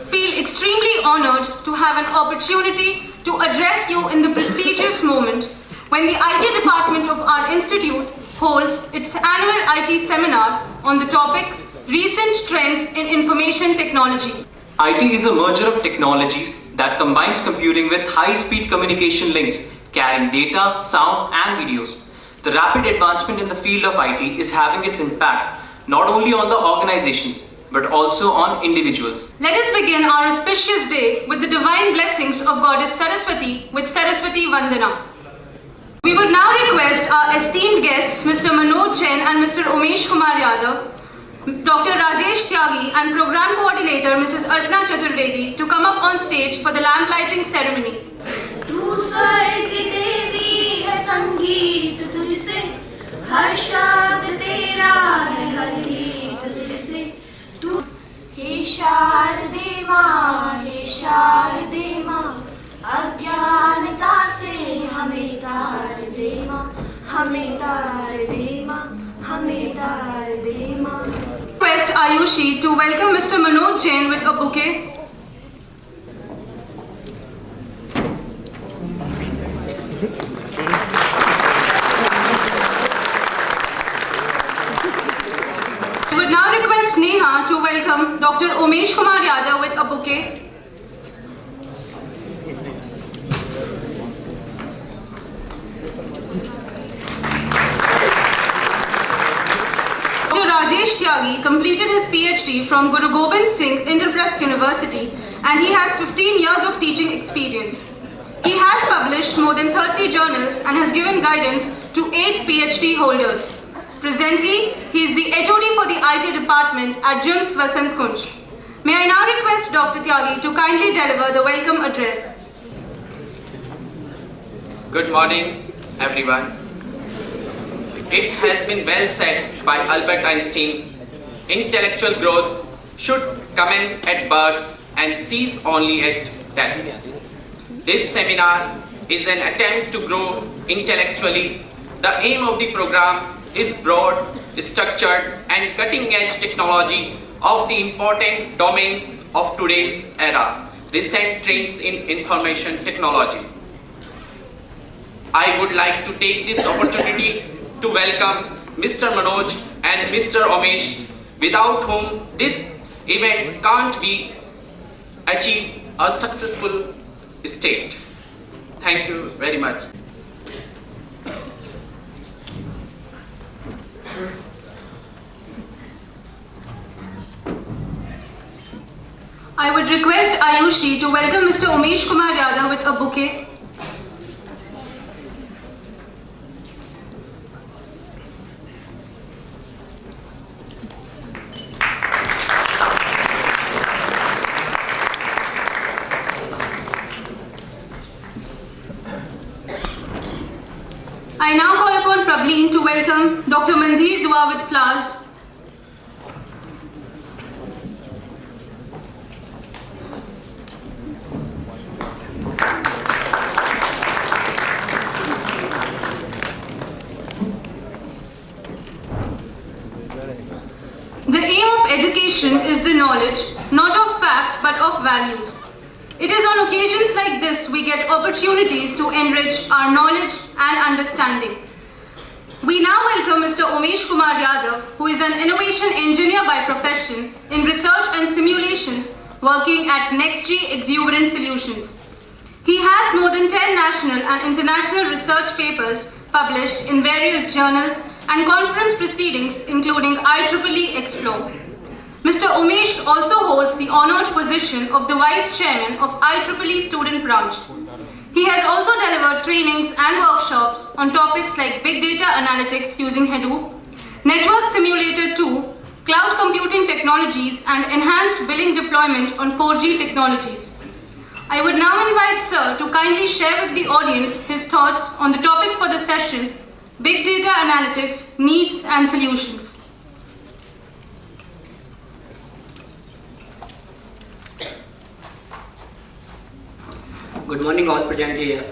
feel extremely honored to have an opportunity to address you in the prestigious moment when the IT department of our institute holds its annual IT seminar on the topic Recent Trends in Information Technology. IT is a merger of technologies that combines computing with high-speed communication links carrying data, sound and videos. The rapid advancement in the field of IT is having its impact not only on the organizations but also on individuals. Let us begin our auspicious day with the divine blessings of Goddess Saraswati with Saraswati Vandana. We would now request our esteemed guests Mr. Manoj Jain and Mr. Umesh Kumar Yadav, Dr. Rajesh Tyagi and Program Coordinator Mrs. Arpana Chaturvedi to come up on stage for the lamp lighting ceremony. तू स्वर्ग की देवी है, संगीत तुझसे, हर शब्द तेरा है, हर गीत तुझसे। तू हे शारदे माँ, हे शारदे माँ, अज्ञानता से हमें तार दे माँ, हमें तार दे माँ, हमें तार दे माँ। Request Ayushi to welcome Mr. Manoj Jain with a bouquet. I would now request Neha to welcome Dr. Umesh Kumar Yadav with a bouquet. Dr. Rajesh Tyagi completed his PhD from Guru Gobind Singh Indraprasth University and he has 15 years of teaching experience. He has published more than 30 journals and has given guidance to 8 PhD holders. Presently, he is the HOD for the IT department at JIMS Vasant Kunj. May I now request Dr. Tyagi to kindly deliver the welcome address. Good morning, everyone. It has been well said by Albert Einstein, intellectual growth should commence at birth and cease only at death. This seminar is an attempt to grow intellectually. The aim of the program is broad, structured and cutting-edge technology of the important domains of today's era, recent trends in information technology. I would like to take this opportunity to welcome Mr. Manoj and Mr. Umesh, without whom this event can't be achieved a successful state. Thank you very much. I would request Ayushi to welcome Mr. Umesh Kumar Yadav with a bouquet. I now call upon Prableen to welcome Dr. Mandhir Dua with flowers. The aim of education is the knowledge, not of fact but of values. It is on occasions like this we get opportunities to enrich our knowledge and understanding. We now welcome Mr. Umesh Kumar Yadav, who is an innovation engineer by profession in research and simulations working at NextG Exuberant Solutions. He has more than 10 national and international research papers published in various journals and conference proceedings including IEEE Explore. Mr. Umesh also holds the honored position of the Vice Chairman of IEEE Student Branch. He has also delivered trainings and workshops on topics like Big Data Analytics using Hadoop, Network Simulator 2, Cloud Computing Technologies and Enhanced Billing Deployment on 4G Technologies. I would now invite Sir to kindly share with the audience his thoughts on the topic for the session, Big Data Analytics, Needs and Solutions. Good morning all present here.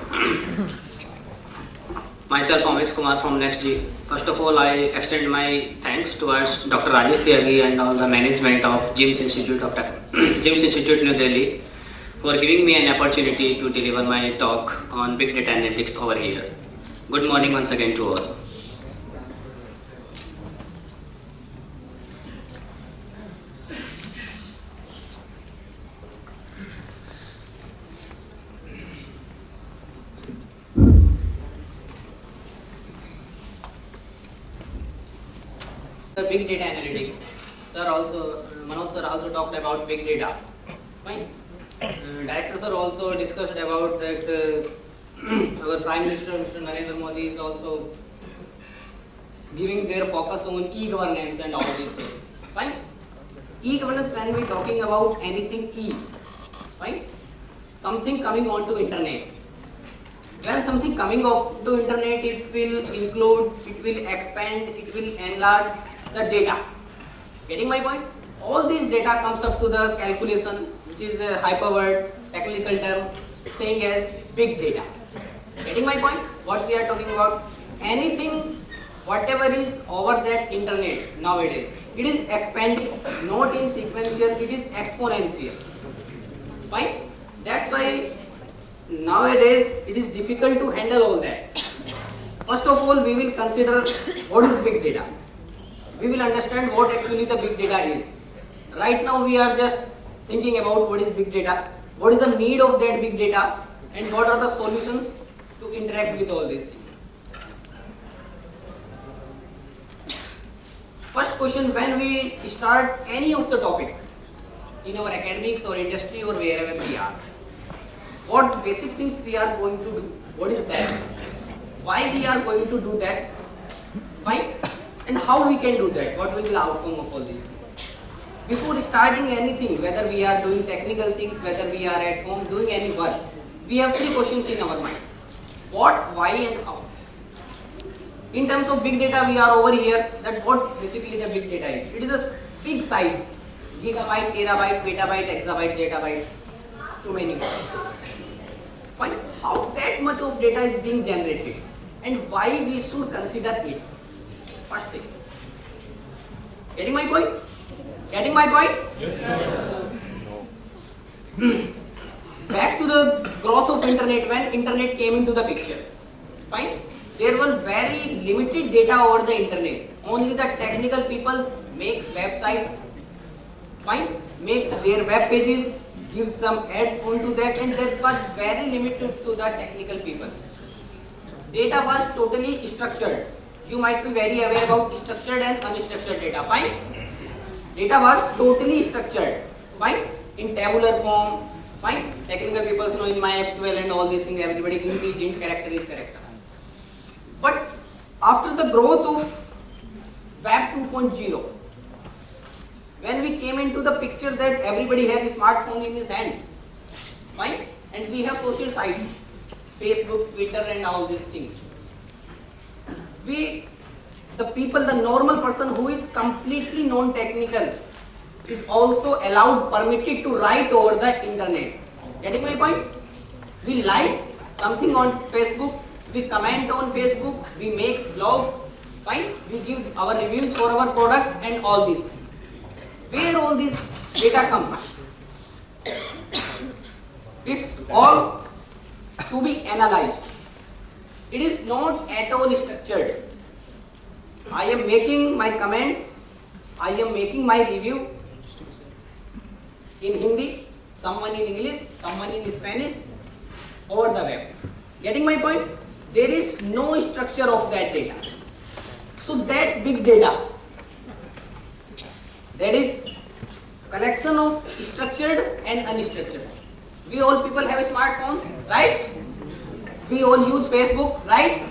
Myself Umesh Kumar from NextG. First of all, I extend my thanks towards Dr. Rajesh Tyagi and all the management of JIMS Institute of JIMS Institute, New Delhi, for giving me an opportunity to deliver my talk on big data analytics over here. Good morning once again to all. The big data analytics. Manoj sir also talked about big data. Fine. Director sir also discussed about that. Our Prime Minister, Mr. Narendra Modi, is also giving their focus on e-governance and all these things. Fine. E-governance, when we are talking about anything E, fine. Something coming onto internet. When something coming up to internet, it will include, it will expand, it will enlarge the data. Getting my point? All these data comes up to the calculation, which is a hyperword, technical term, saying as big data. Getting my point? What we are talking about? Anything, whatever is over that internet nowadays, it is expanding, not in sequential, it is exponential. Fine? That's why nowadays it is difficult to handle all that. First of all, we will consider what is big data. We will understand what actually the big data is. Right now we are just thinking about what is big data, what is the need of that big data, and what are the solutions to interact with all these things. First question, when we start any of the topic in our academics or industry or wherever we are, what basic things we are going to do? What is that? Why we are going to do that? Fine? And how we can do that? What will be the outcome of all these things? Before starting anything, whether we are doing technical things, whether we are at home doing any work, we have three questions in our mind. What, why and how? In terms of big data, we are over here, that what basically the big data is. It is a big size, gigabyte, terabyte, petabyte, exabyte, zettabytes, too many. Fine. How that much of data is being generated and why we should consider it? First thing. Getting my point? Getting my point? Yes. No. Back to the growth of internet, when internet came into the picture. Fine. There were very limited data over the internet. Only the technical people makes website. Fine. Makes their web pages, gives some ads onto that, and that was very limited to the technical peoples. Data was totally structured. You might be very aware about structured and unstructured data. Fine. Data was totally structured. Fine. In tabular form. Fine. Technical people know in MySQL and all these things. Everybody int character is character. But after the growth of Web 2.0, when we came into the picture that everybody has a smartphone in his hands, right? And we have social sites, Facebook, Twitter and all these things. The people, the normal person who is completely non-technical is also allowed, permitted to write over the internet. Getting my point? We like something on Facebook, we comment on Facebook, we make blog, fine? We give our reviews for our product and all these things. Where all this data comes? It's all to be analyzed. It is not at all structured. I am making my comments, I am making my review in Hindi, someone in English, someone in Spanish, over the web. Getting my point? There is no structure of that data. So that big data, that is collection of structured and unstructured. We all people have smartphones, right? We all use Facebook, right?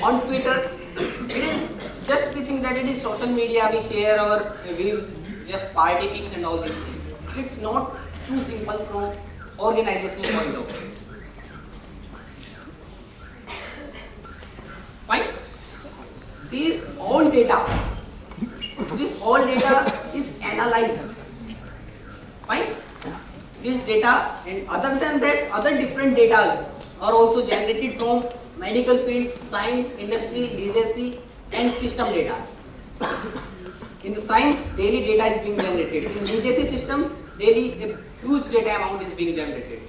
On Twitter, it is just we think that it is social media, we share our views, just party pics and all these things. It's not too simple from organizational point of view. Fine? This all data is analyzed. Fine? This data, and other than that, other different datas are also generated from medical field, science, industry, legacy and system data. In the science, daily data is being generated. In legacy systems, daily a huge data amount is being generated.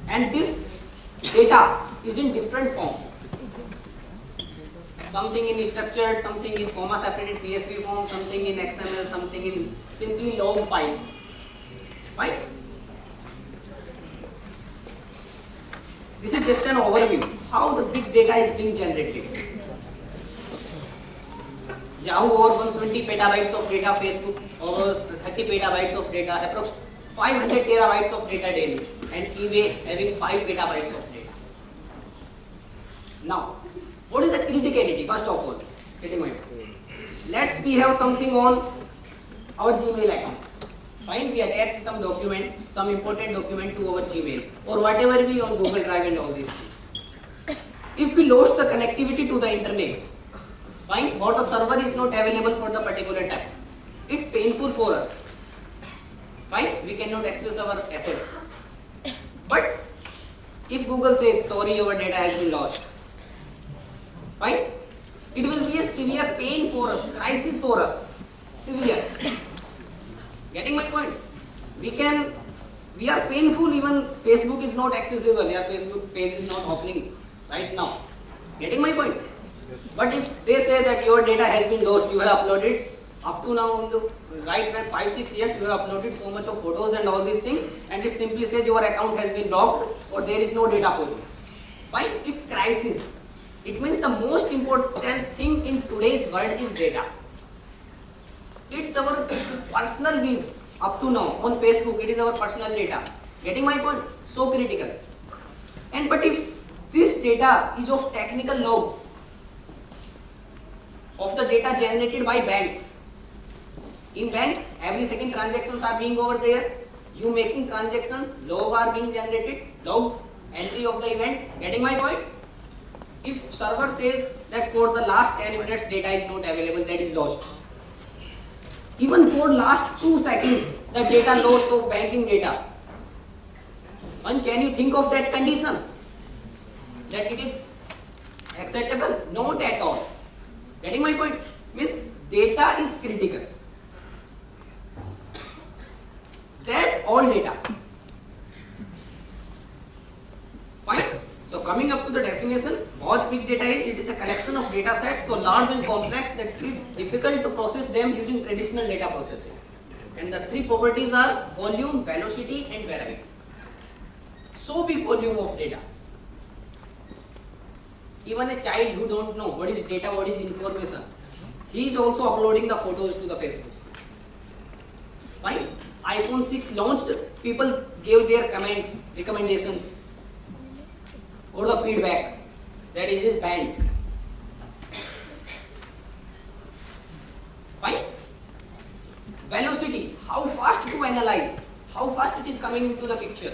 And this data is in different forms. Something in structured, something is comma separated CSV form, something in XML, something in simply log files. Right? This is just an overview how the big data is being generated. Yahoo over 170 petabytes of data, Facebook over 30 petabytes of data, approx 500 terabytes of data daily, and eBay having 5 petabytes of data. Now, what is the criticality? First of all, let's we have something on our Gmail account. Fine, we attach some document, some important document to our Gmail or whatever we on Google Drive and all these things. If we lost the connectivity to the internet, fine, but the server is not available for the particular time, it's painful for us. Fine, we cannot access our assets. But if Google says sorry, your data has been lost, fine, it will be a severe pain for us, crisis for us, severe. Getting my point? We are painful, even Facebook is not accessible, your Facebook page is not opening right now. Getting my point? But if they say that your data has been lost, you have uploaded, up to now, right back 5-6 years, you have uploaded so much of photos and all these things, and it simply says your account has been blocked or there is no data for you. Fine, it's crisis. It means the most important thing in today's world is data. It's our personal views up to now on Facebook. It is our personal data. Getting my point? So critical. And but if this data is of technical logs of the data generated by banks. In banks, every second transactions are being over there. You making transactions, log are being generated, logs, entry of the events. Getting my point? If server says that for the last 10 minutes data is not available, that is lost. Even for last 2 seconds, the data lost of banking data. And can you think of that condition? That it is acceptable? Not at all. Getting my point? Means data is critical. That all data. Fine. So coming up to the definition, what big data is? It is a collection of data sets so large and complex that it is difficult to process them using traditional data processing. And the 3 properties are volume, velocity and variability. So big volume of data. Even a child who don't know what is data, what is information, he is also uploading the photos to the Facebook. Fine. iPhone 6 launched, people gave their comments, recommendations, or the feedback that it is banned. Fine. Velocity, how fast to analyze, how fast it is coming into the picture.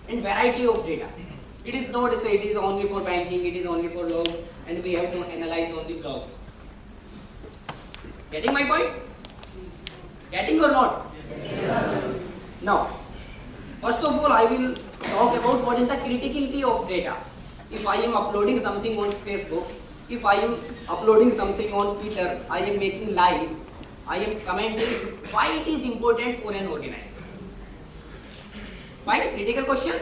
And variety of data. It is not say it is only for banking, it is only for logs, and we have to analyze only logs. Getting my point? Getting or not? Yes. Now, first of all, I will talk about what is the criticality of data. If I am uploading something on Facebook, if I am uploading something on Twitter, I am making live, I am commenting, why it is important for an organization? Why? Critical question?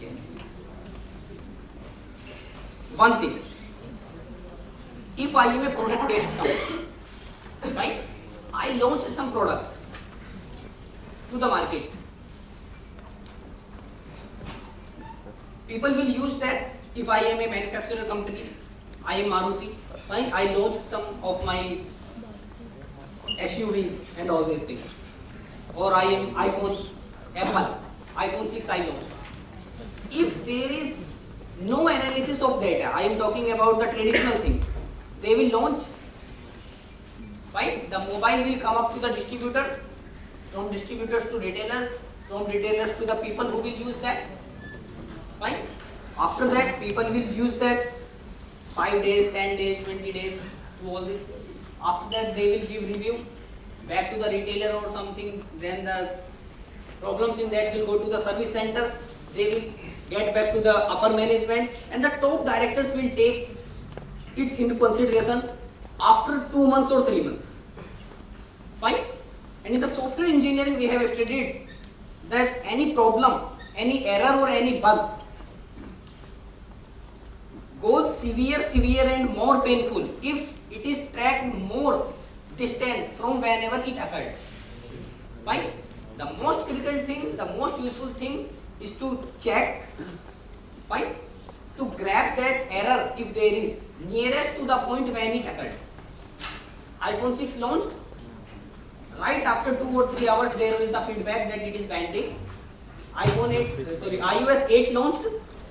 Yes. One thing, if I am a product based company, right? I launched some product to the market. People will use that. If I am a manufacturer company, I am Maruti, fine, I launched some of my SUVs and all these things. Or I am iPhone, Apple, iPhone 6 I launched. If there is no analysis of data, I am talking about the traditional things, they will launch, right? The mobile will come up to the distributors, from distributors to retailers, from retailers to the people who will use that. Fine. After that, people will use that 5 days, 10 days, 20 days, to all this. After that, they will give review back to the retailer or something. Then the problems in that will go to the service centers. They will get back to the upper management, and the top directors will take it into consideration after 2 months or 3 months. Fine. And in the software engineering, we have studied that any problem, any error or any bug goes severe and more painful if it is tracked more distant from whenever it occurred. Fine. The most critical thing, the most useful thing is to check, fine, to grab that error if there is nearest to the point when it occurred. iPhone 6 launched. Right after 2 or 3 hours, there is the feedback that it is bending. iOS 8 launched.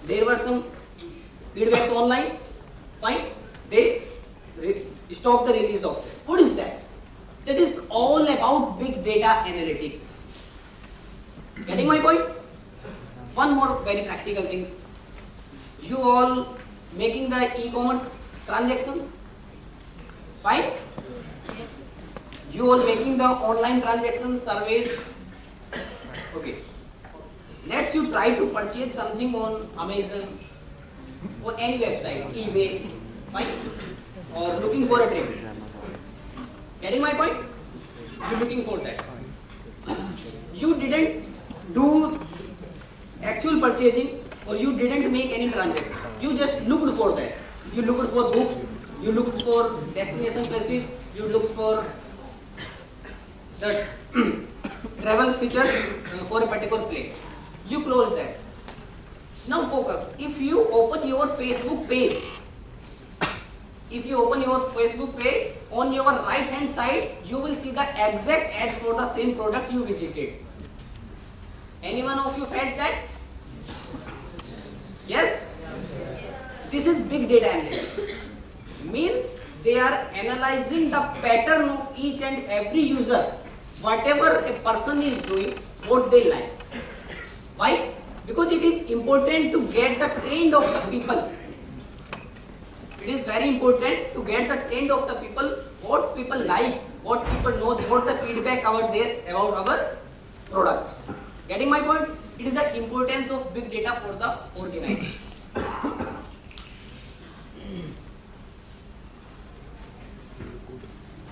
There were some feedbacks online. Fine. They stopped the release of it. What is that? That is all about big data analytics. Getting my point? One more very practical things. You all making the e-commerce transactions? Fine? You all making the online transactions, surveys? Okay. Let's you try to purchase something on Amazon or any website, eBay, fine? Or looking for a trade. Getting my point? You're looking for that. You didn't do actual purchasing or you didn't make any transaction. You just looked for that. You looked for books, you looked for destination places, you looked for the travel features for a particular place. You close that. Now focus. If you open your Facebook page, on your right hand side, you will see the exact ads for the same product you visited. Anyone of you felt that? Yes? This is big data analytics. Means they are analyzing the pattern of each and every user. Whatever a person is doing, what they like. Why? Because it is important to get the trend of the people. It is very important to get the trend of the people, what people like, what people know, what the feedback out there about our products. Getting my point? It is the importance of big data for the organizers.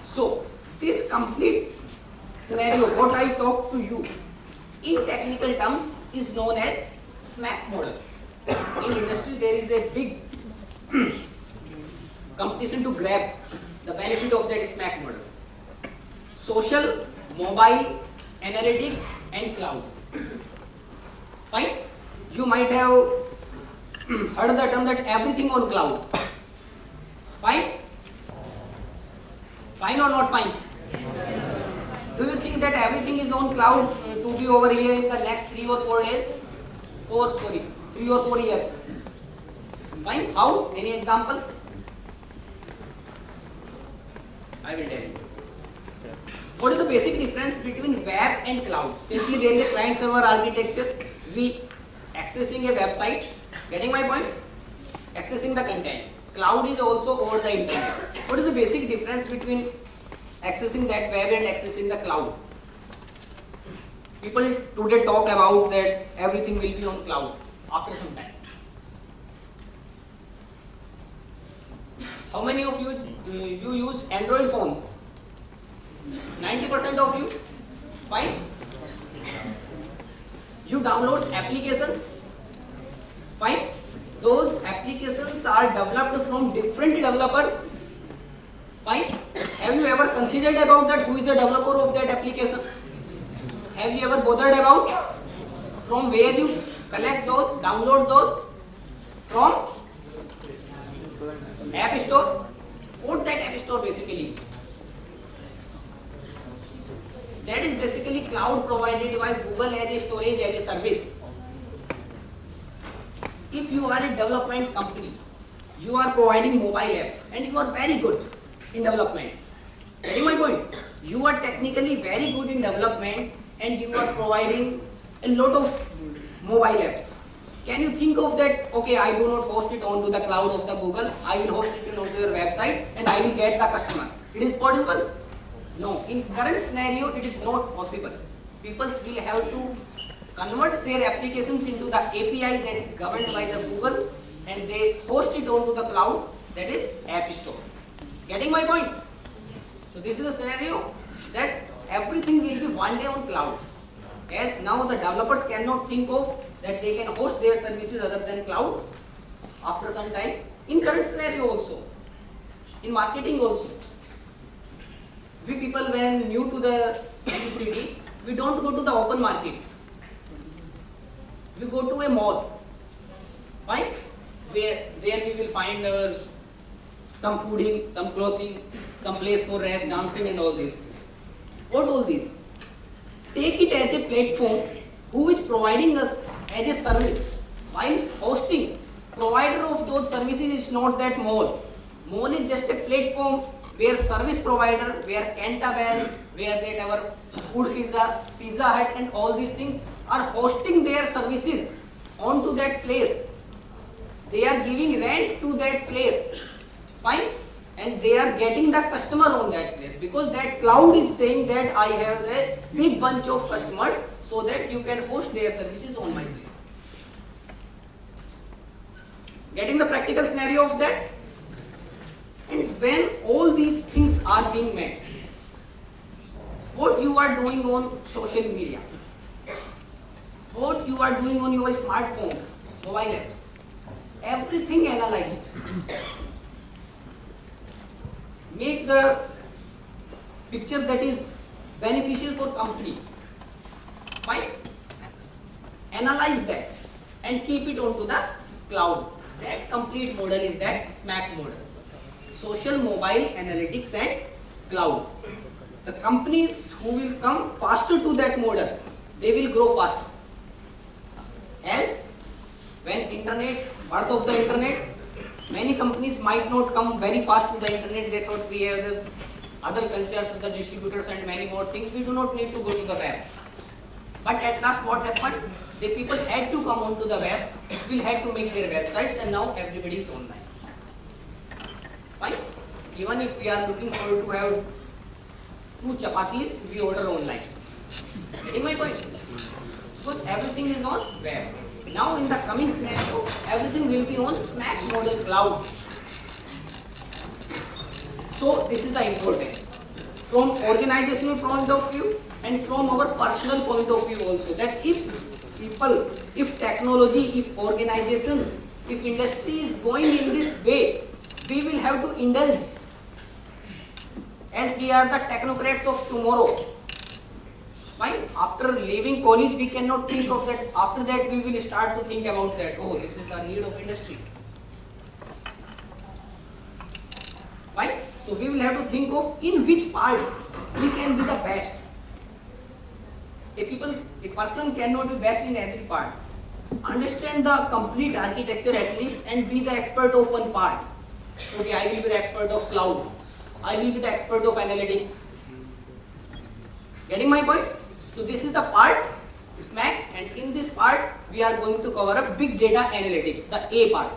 So, this complete scenario, what I talk to you, in technical terms is known as SMAP model. In industry, there is a big competition to grab the benefit of that SMAP model. Social, mobile, analytics and cloud. Fine? You might have heard the term that everything on cloud. Fine? Fine or not fine? Do you think that everything is on cloud to be over here in the next 3 or 4 days? 3 or 4 years. Fine? How? Any example? I will tell you. What is the basic difference between web and cloud? Simply there is a client server architecture. We accessing a website. Getting my point? Accessing the content. Cloud is also over the internet. What is the basic difference between accessing that web and accessing the cloud? People today talk about that everything will be on cloud after some time. How many of you use Android phones? 90% of you? Fine. You download applications? Fine. Those applications are developed from different developers? Fine. Have you ever considered about that who is the developer of that application? Have you ever bothered about from where you collect those, download those? From App Store? What that App Store basically is? That is basically cloud provided by Google as a storage as a service. If you are a development company, you are providing mobile apps and you are very good in development. Getting my point? You are technically very good in development and you are providing a lot of mobile apps. Can you think of that, okay, I do not host it onto the cloud of the Google, I will host it onto your website and I will get the customer. It is possible? No. In current scenario, it is not possible. People will have to convert their applications into the API that is governed by the Google and they host it onto the cloud, that is App Store. Getting my point? So this is a scenario that everything will be one day on cloud. As now the developers cannot think of that they can host their services other than cloud after some time. In current scenario also, in marketing also. We people when new to the any city, we don't go to the open market. We go to a mall. Fine? Where there we will find some fooding, some clothing, some place for rest, dancing and all these things. What all these? Take it as a platform who is providing us as a service. While hosting, provider of those services is not that mall. Mall is just a platform where service provider, where Cantabile, where that our food Pizza Hut and all these things are hosting their services onto that place. They are giving rent to that place. Fine? And they are getting the customer on that place because that cloud is saying that I have a big bunch of customers so that you can host their services on my place. Getting the practical scenario of that? And when all these things are being met, what you are doing on social media, what you are doing on your smartphones, mobile apps, everything analyzed. Make the picture that is beneficial for company. Fine? Analyze that and keep it onto the cloud. That complete model is that SMAC model. Social, mobile, analytics and cloud. The companies who will come faster to that model, they will grow faster. As when internet, birth of the internet, many companies might not come very fast to the internet. They thought we have the other cultures, the distributors and many more things. We do not need to go to the web. But at last what happened? The people had to come onto the web, will have to make their websites and now everybody is online. Fine? Even if we are looking forward to have 2 chapatis, we order online. Getting my point? Because everything is on web. Now in the coming scenario, everything will be on SMAC model cloud. So this is the importance. From organizational point of view and from our personal point of view also, that if people, if technology, if organizations, if industry is going in this way, we will have to indulge. As we are the technocrats of tomorrow. Fine? After leaving college, we cannot think of that. After that, we will start to think about that. Oh, this is the need of industry. Fine? So we will have to think of in which part we can be the best. A person cannot be best in every part. Understand the complete architecture at least and be the expert of one part. Okay, I will be the expert of cloud. I will be the expert of analytics. Getting my point? So this is the part, SMAC, and in this part we are going to cover up big data analytics, the A part,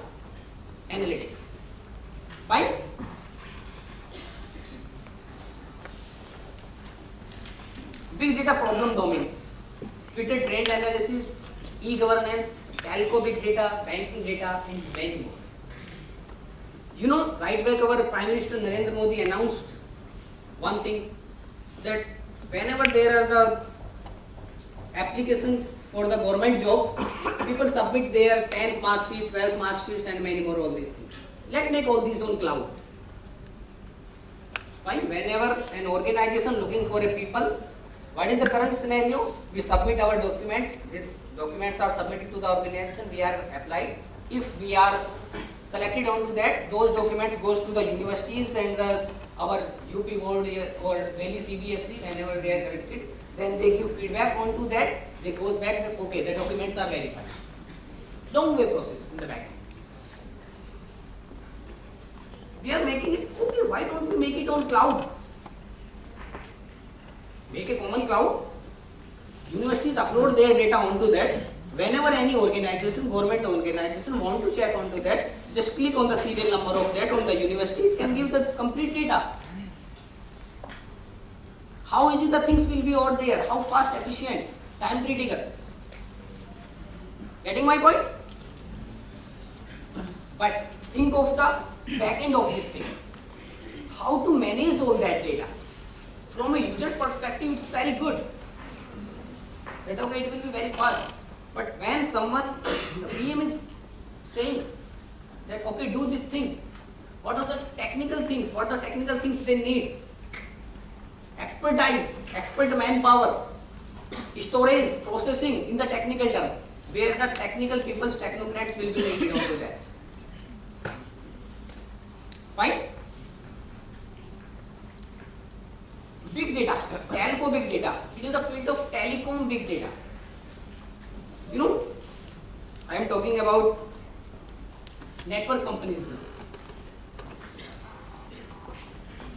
analytics. Fine? Big data problem domains, Twitter trend analysis, e-governance, telco big data, banking data and many more. You know, right back our Prime Minister Narendra Modi announced one thing, that whenever there are the applications for the government jobs, people submit their 10th mark sheet, 12th mark sheets and many more all these things. Let's make all these on cloud. Fine? Whenever an organization looking for a people, what is the current scenario? We submit our documents. These documents are submitted to the organization. We are applied. If we are selected onto that, those documents goes to the universities and our UP board or Delhi CBSE. Whenever they are corrected, then they give feedback onto that. They goes back that okay, the documents are verified. Long way process in the back. We are making it okay. Why don't we make it on cloud? Make a common cloud. Universities upload their data onto that. Whenever any organization, government organization want to check onto that, just click on the serial number of that on the university, it can give the complete data. How easy the things will be out there, how fast, efficient, time critical. Getting my point? But think of the back end of this thing. How to manage all that data. from a user's perspective, it's very good. That okay, it will be very fast. But when someone, the PM is saying that okay, do this thing, what are the technical things? What are the technical things they need? Expertise, expert manpower, storage, processing in the technical term, where the technical people's technocrats will be needed onto that. Fine? Big data, telco big data. It is the field of telecom big data. You know, I am talking about network companies now.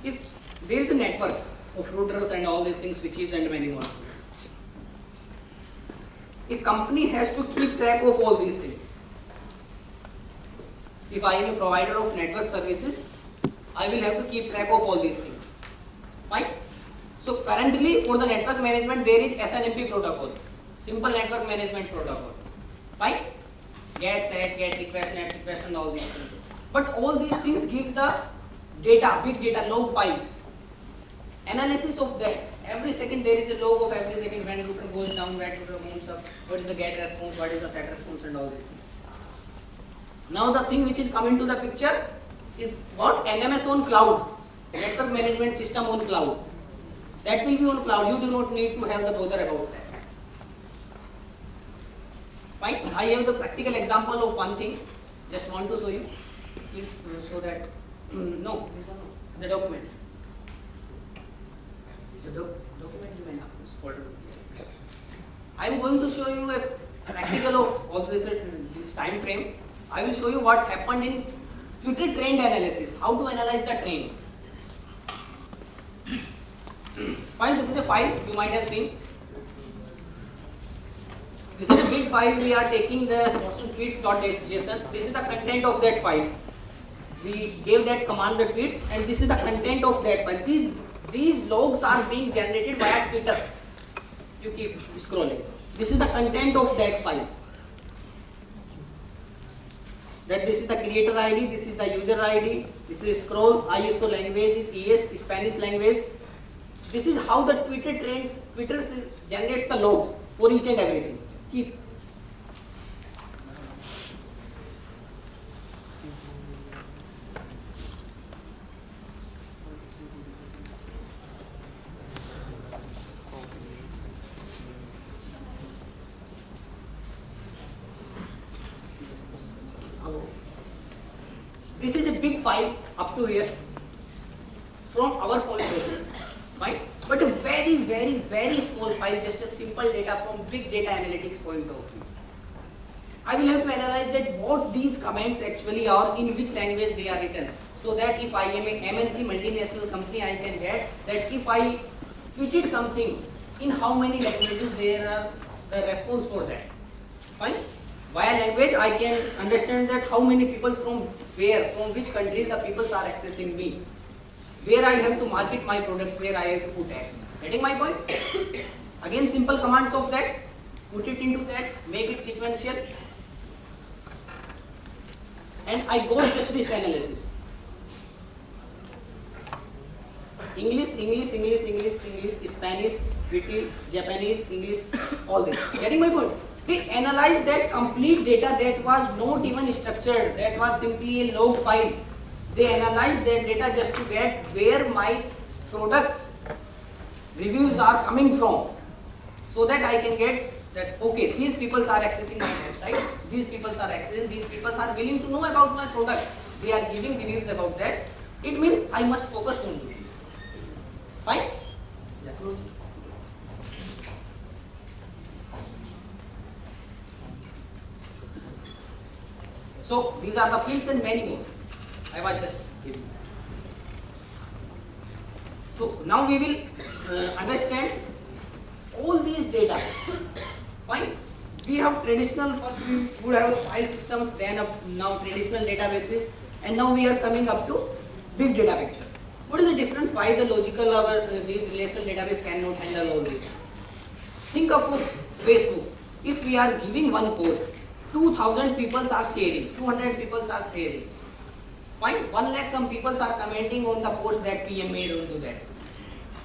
If there is a network of routers and all these things, switches and many more things, a company has to keep track of all these things. If I am a provider of network services, I will have to keep track of all these things. Fine? So currently for the network management there is SNMP protocol, simple network management protocol. Fine? Get, set, get, request, net request and all these things. But all these things gives the data, big data, log files. Analysis of that. Every second there is a log of every second when router goes down, when router moves up, what is the get response, what is the set response and all these things. Now the thing which is coming to the picture is what? NMS on cloud, network management system on cloud. That will be on cloud, you do not need to have the bother about that. Fine, I have the practical example of one thing, just want to show you, please so that, no, this one, the documents. The documents you may have this folder. I am going to show you a practical of all this time frame. I will show you what happened in Twitter trend analysis, how to analyze the trend. Fine, this is a file you might have seen. This is a big file. We are taking the Boston tweets.json. This is the content of that file. We gave that command the tweets, and this is the content of that file. These logs are being generated via Twitter. You keep scrolling. This is the content of that file. That this is the creator ID, this is the user ID, this is scroll, ISO language is ES, Spanish language. This is how the Twitter generates the logs for each and everything. Keep. This is a big file up to here from our point of view, right? But a very, very, very small file, just a simple data from big data analytics point of view. I will have to analyze that what these comments actually are, in which language they are written, so that if I am a MNC multinational company, I can get that if I tweeted something, in how many languages there are the response for that. Fine? Via language, I can understand that how many people from where, from which country the people are accessing me. Where I have to market my products, where I have to put ads. Getting my point? Again, simple commands of that. Put it into that, make it sequential. And I got just this analysis. English, Spanish, British, Japanese, English, all this. Getting my point? They analyzed that complete data that was not even structured, that was simply a log file. They analyzed that data just to get where my product reviews are coming from, so that I can get that, okay, these people are accessing my website, these people are accessing, these people are willing to know about my product, they are giving reviews about that. It means I must focus on this. Fine? Yeah, close. So these are the fields and many more. I was just giving. So now we will understand all these data. Fine. We have traditional, first we would have the file systems, then now traditional databases, and now we are coming up to big data picture. What is the difference? Why the logical these relational database cannot handle all these? Think of Facebook. If we are giving one post, 2,000 people are sharing, 200 people are sharing. Fine, 1 lakh some people are commenting on the post that PM made onto that.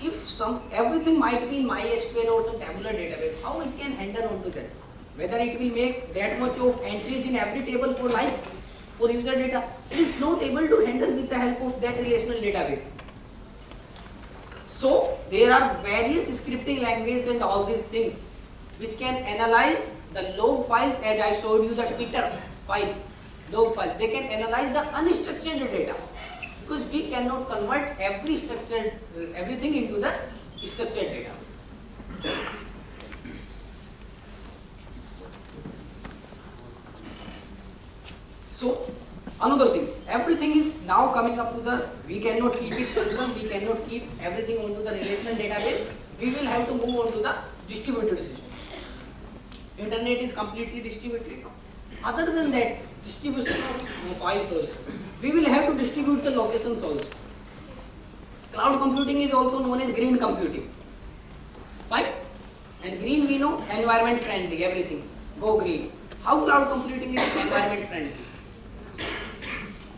if everything might be in MySQL or some tabular database, how it can handle onto that? Whether it will make that much of entries in every table for likes, for user data, it is not able to handle with the help of that relational database. So there are various scripting languages and all these things which can analyze the log files, as I showed you the Twitter files, log files. They can analyze the unstructured data, because we cannot convert everything into the structured database. So another thing, everything is now coming up to the, we cannot keep it central, we cannot keep everything onto the relational database. We will have to move on to the distributed system. Internet is completely distributed. Other than that, distribution of files also, we will have to distribute the locations also. Cloud computing is also known as green computing. Right? And green, we know, environment friendly, everything. Go green. How cloud computing is environment friendly?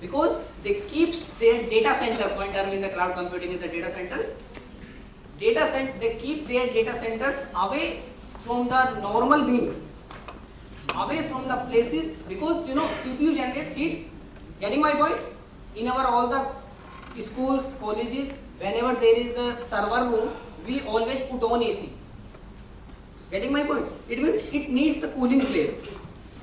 Because they keep their data centers, one term in the cloud computing is the data centers. They keep their data centers away from the normal beings, away from the places, because CPU generates heats. Getting my point? In our all the schools, colleges, whenever there is the server room, we always put on AC. Getting my point? It means it needs the cooling place.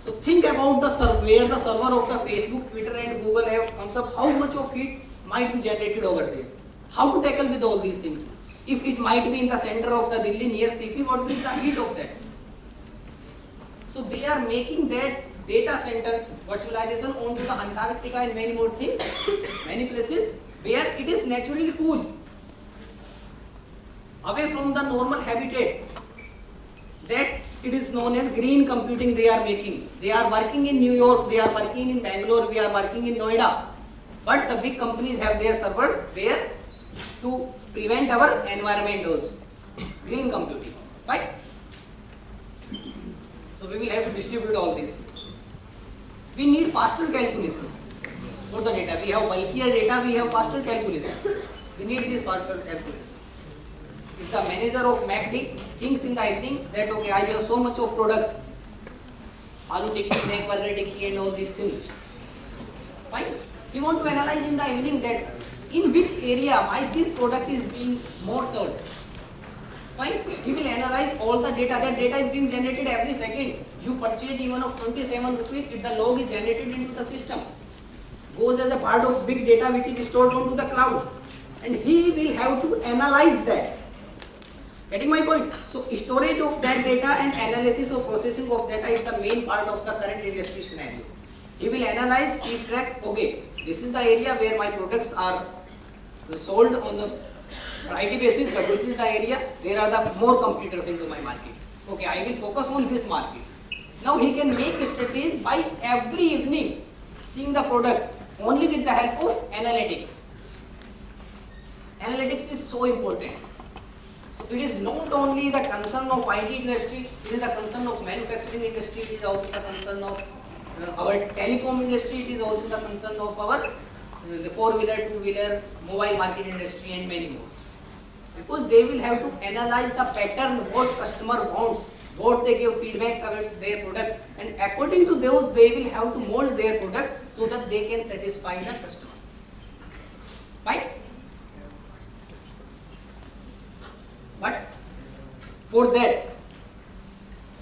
So think about the server, where the server of the Facebook, Twitter and Google have comes up, how much of heat might be generated over there. How to tackle with all these things? If it might be in the center of the Delhi near CP, what will be the heat of that? So they are making that data centers virtualization onto the Antarctica and many more things, many places where it is naturally cool, away from the normal habitat. It is known as green computing they are making. They are working in New York, they are working in Bangalore, we are working in Noida. But the big companies have their servers where to prevent our environment also. Green computing, right? So we will have to distribute all these things. We need faster calculations for the data. We have bulkier data, we have faster calculations. We need these faster calculations. If the manager of MACD thinks in the evening that okay, I have so much of products, aloo tikki, egg burger tikki and all these things, fine. He want to analyze in the evening that in which area might this product is being more sold. Fine. He will analyze all the data. That data is being generated every second. You purchase even of 27 rupees, if the log is generated into the system, goes as a part of big data which is stored onto the cloud, and he will have to analyze that. Getting my point? So storage of that data and analysis or processing of data is the main part of the current industry scenario. He will analyze, keep track, okay, this is the area where my products are sold on the variety basis, but this is the area, there are the more competitors into my market. Okay, I will focus on this market. Now he can make strategies by every evening seeing the product only with the help of analytics. Analytics is so important. So it is not only the concern of IT industry, it is the concern of manufacturing industry, it is also the concern of our telecom industry, it is also the concern of our the four-wheeler, two-wheeler, mobile market industry and many more. Because they will have to analyze the pattern, what customer wants, what they give feedback about their product, and according to those they will have to mold their product so that they can satisfy the customer. Right? But for that,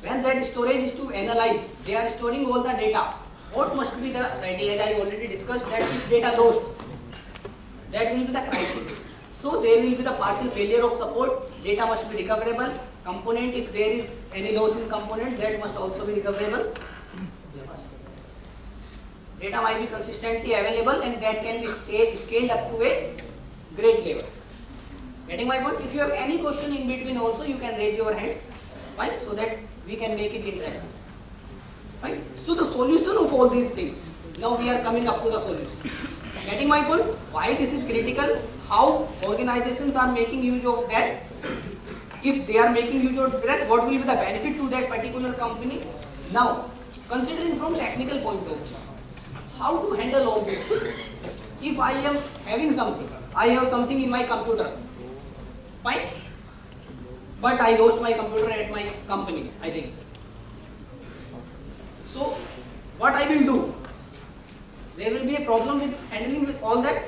when that storage is to analyze, they are storing all the data. What must be the idea? I already discussed that if data lost, that will be the crisis. So there will be the partial failure of support, data must be recoverable, component, if there is any loss in component, that must also be recoverable. Data might be consistently available and that can be scaled up to a great level. Getting my point? If you have any question in between also, you can raise your hands, right? So that we can make it interactive. Right? So the solution of all these things, now we are coming up to the solution. Getting my point? Why this is critical? How organizations are making use of that? If they are making use of that, what will be the benefit to that particular company? Now, considering from technical point of view, how to handle all this? If I am having something, I have something in my computer, Fine. But I lost my computer at my company, I think. So what I will do? There will be a problem with handling with all that.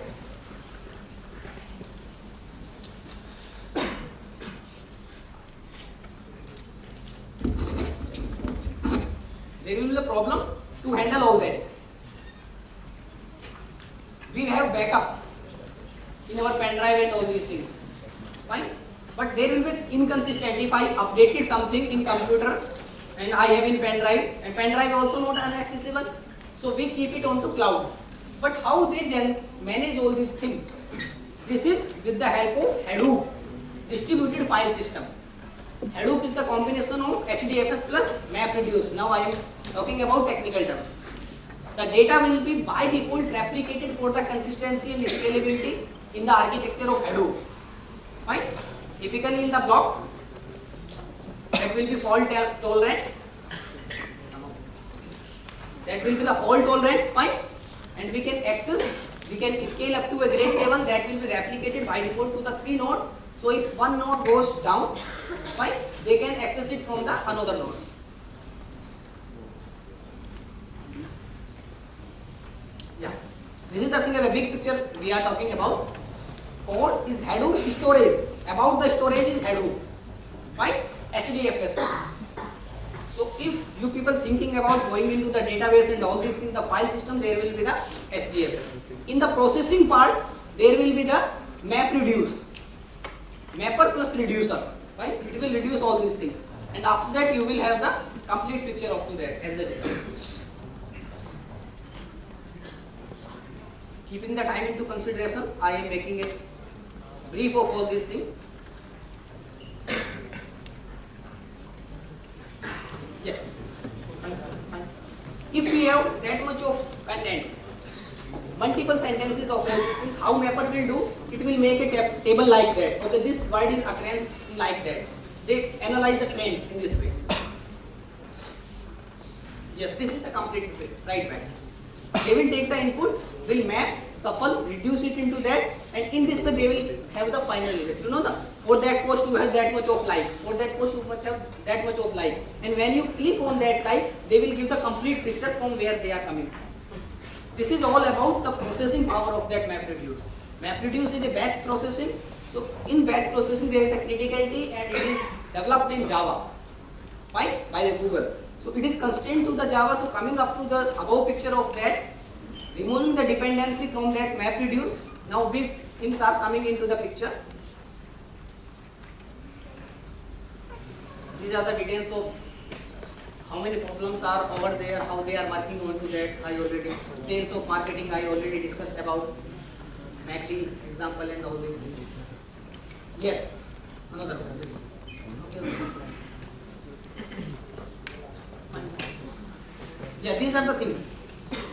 There will be a problem to handle all that. We have backup in our pen drive and all these things. Fine. But there will be inconsistent if I updated something in computer and I have in pen drive, and pen drive also not inaccessible. So we keep it onto cloud. But how they manage all these things? This is with the help of Hadoop, distributed file system. Hadoop is the combination of HDFS plus MapReduce. Now I am talking about technical terms. The data will be by default replicated for the consistency and scalability in the architecture of Hadoop. Fine. Typically in the blocks, that will be fault tolerant. That will be the fault tolerant. Fine. And we can scale up to a grade level that will be replicated by default to the 3 nodes. So if one node goes down, fine, they can access it from the another nodes. Yeah, this is the thing, the big picture we are talking about. Core is Hadoop storage. About the storage is Hadoop, right? HDFS. So if you people thinking about going into the database and all these things, the file system, there will be the HDFS. In the processing part, there will be the MapReduce. Mapper plus reducer, right? It will reduce all these things. And after that, you will have the complete picture of that as the result. Keeping the time into consideration, I am making a brief of all these things. Yes. Fine. If we have that much of content, multiple sentences of all these things, how Mapper will do? It will make a table like that. Okay, this word is occurrence like that. They analyze the trend in this way. Yes, this is the complete right back. They will take the input, will map, shuffle, reduce it into that, and in this way they will have the final result. You know, for that post you have that much of like, for that post you must have that much of like, and when you click on that like, they will give the complete picture from where they are coming from. This is all about the processing power of that MapReduce. MapReduce is a batch processing. So in batch processing there is the criticality, and it is developed in Java, fine, by the Google. So it is constrained to the Java. So coming up to the above picture of that, removing the dependency from that MapReduce, now big things are coming into the picture. These are the details of how many problems are over there, how they are working on to that. I already, sales of marketing, I already discussed about mapping example and all these things. Yes, another one. Yeah, these are the things.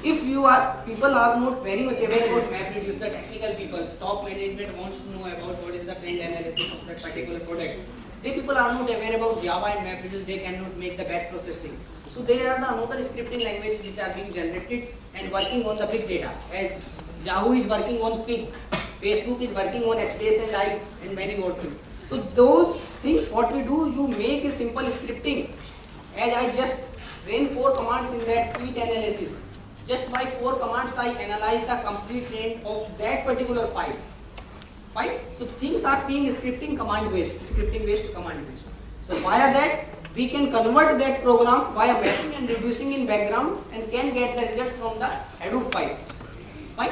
If people are not very much aware about MapReduce, the technical people, top management wants to know about what is the trend analysis of that particular product. They people are not aware about Java and MapReduce, they cannot make the batch processing. So there are the another scripting language which are being generated and working on the big data. As Yahoo is working on Pig, Facebook is working on HDSI and many more things. So those things, what we do, you make a simple scripting. As I just ran 4 commands in that tweet analysis. Just by 4 commands, I analyze the complete trend of that particular file. Fine? So things are being scripting based command based. So via that, we can convert that program via mapping and reducing in background and can get the results from the Hadoop files. Fine?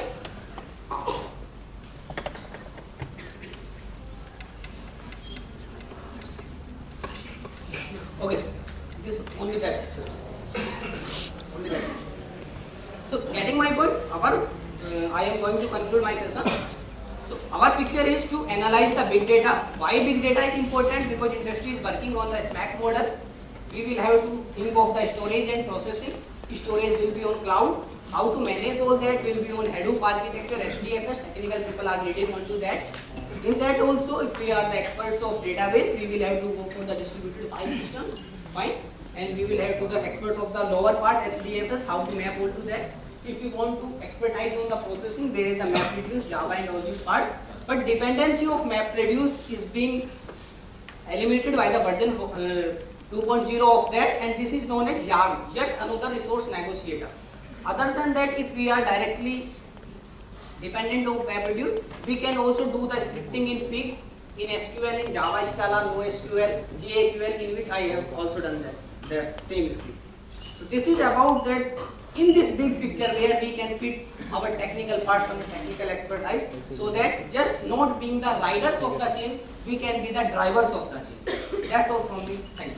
Okay, this only that. Only that. So getting my point, I am going to conclude my session. So our picture is to analyze the big data. Why big data is important? Because industry is working on the SMAC model. We will have to think of the storage and processing. Storage will be on cloud. How to manage all that will be on Hadoop architecture, HDFS. Technical people are needed onto that. In that also, if we are the experts of database, we will have to go for the distributed file systems. Fine. And we will have to the experts of the lower part, HDFS, how to map onto that. If you want to expertise on the processing, there is the MapReduce, Java and all these parts. But dependency of MapReduce is being eliminated by the version 2.0 of that, and this is known as YARN, yet another resource negotiator. Other than that, if we are directly dependent on MapReduce, we can also do the scripting in Pig, in SQL, in Java, Scala, NoSQL, GAQL, in which I have also done the same script. So this is about that in this big picture where we can fit our technical parts and technical expertise, so that just not being the riders of the chain, we can be the drivers of the chain. That's all from me. Thank you.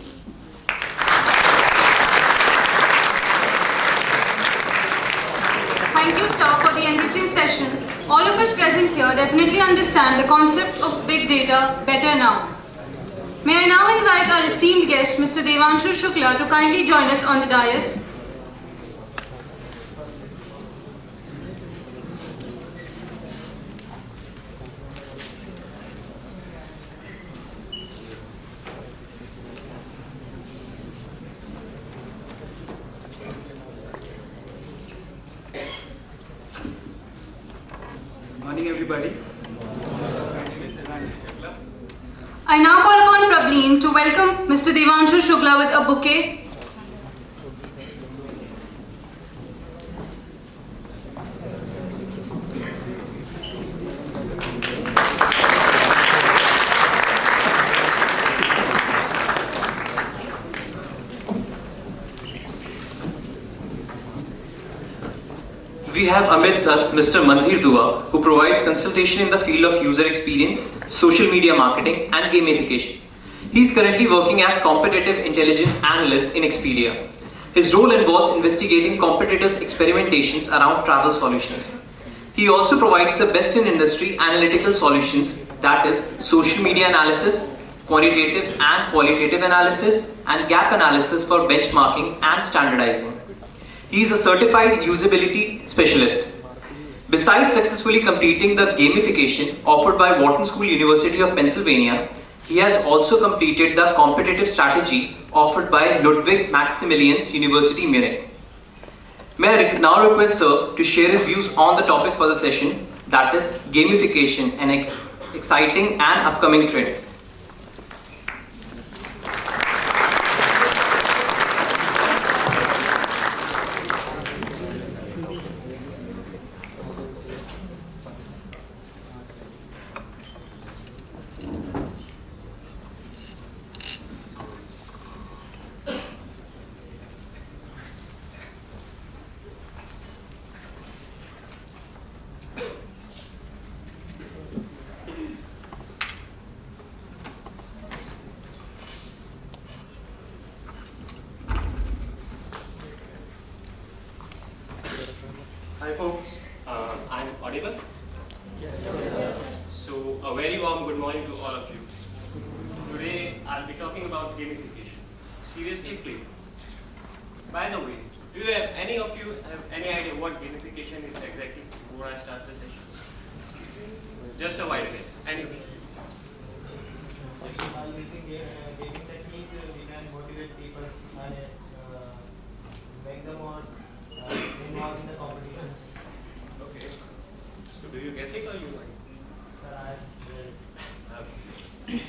Thank you, sir, for the enriching session. All of us present here definitely understand the concept of big data better now. May I now invite our esteemed guest, Mr. Devanshu Shukla, to kindly join us on the dais. Morning, everybody. I now call upon Prableen to welcome Mr. Devanshu Shukla with a bouquet. We have amidst us Mr. Mandhir Dua, who provides consultation in the field of user experience, social media marketing, and gamification. He is currently working as competitive intelligence analyst in Expedia. His role involves investigating competitors' experimentations around travel solutions. He also provides the best in industry analytical solutions, that is, social media analysis, quantitative and qualitative analysis, and gap analysis for benchmarking and standardizing. He is a certified usability specialist. Besides successfully completing the gamification offered by Wharton School University of Pennsylvania, he has also completed the competitive strategy offered by Ludwig Maximilians University Munich. May I now request Sir to share his views on the topic for the session, that is gamification, an exciting and upcoming trend. Hi folks, I'm audible? Yes. So a very warm good morning to all of you. Today I'll be talking about gamification. Seriously playful. By the way, do you have any of you have any idea what gamification is exactly before I start the session? Just a wild guess. Any of you? By using gaming techniques, we can motivate people and make them more involved in the competitions. Okay. So do you guess it or you know? Sir, Okay.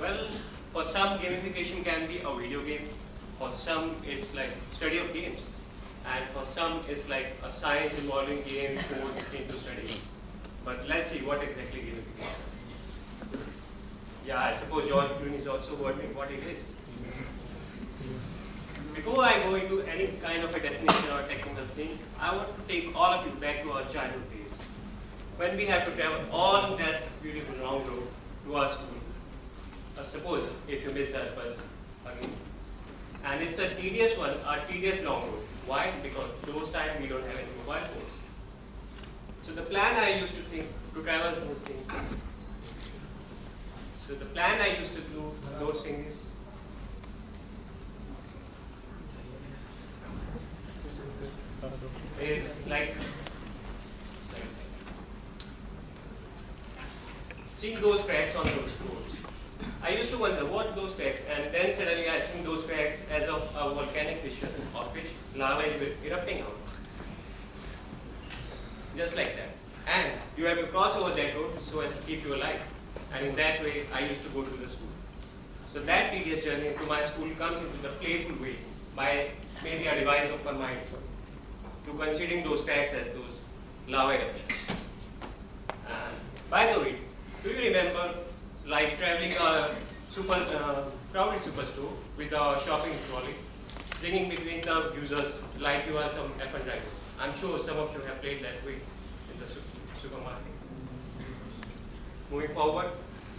Well, for some gamification can be a video game. For some it's like study of games. And for some it's like a science involving games, sports into study. But let's see what exactly gamification is. Yeah, I suppose John Clooney is also wondering what it is. Before I go into any kind of a definition or technical thing, I want to take all of you back to our childhood days, when we had to travel all that beautiful round road to our school. Suppose if you miss that bus again. And it's a tedious one, a tedious long road. Why? Because those times we don't have any mobile phones. So the plan I used to think to travel those things. So the plan I used to do those things is like seeing those cracks on those roads. I used to wonder what those cracks, and then suddenly I think those cracks as of a volcanic fissure of which lava is erupting out. Just like that. And You have to cross over that road so as to keep you alive. And in that way, I used to go to the school. So that tedious journey to my school comes into the playful way by maybe a device of my mind to considering those tags as those lava eruptions. And by the way, do you remember like traveling a crowded superstore with a shopping trolley, singing between the users like you are some F1 drivers? I'm sure some of you have played that way in the supermarket. Moving forward,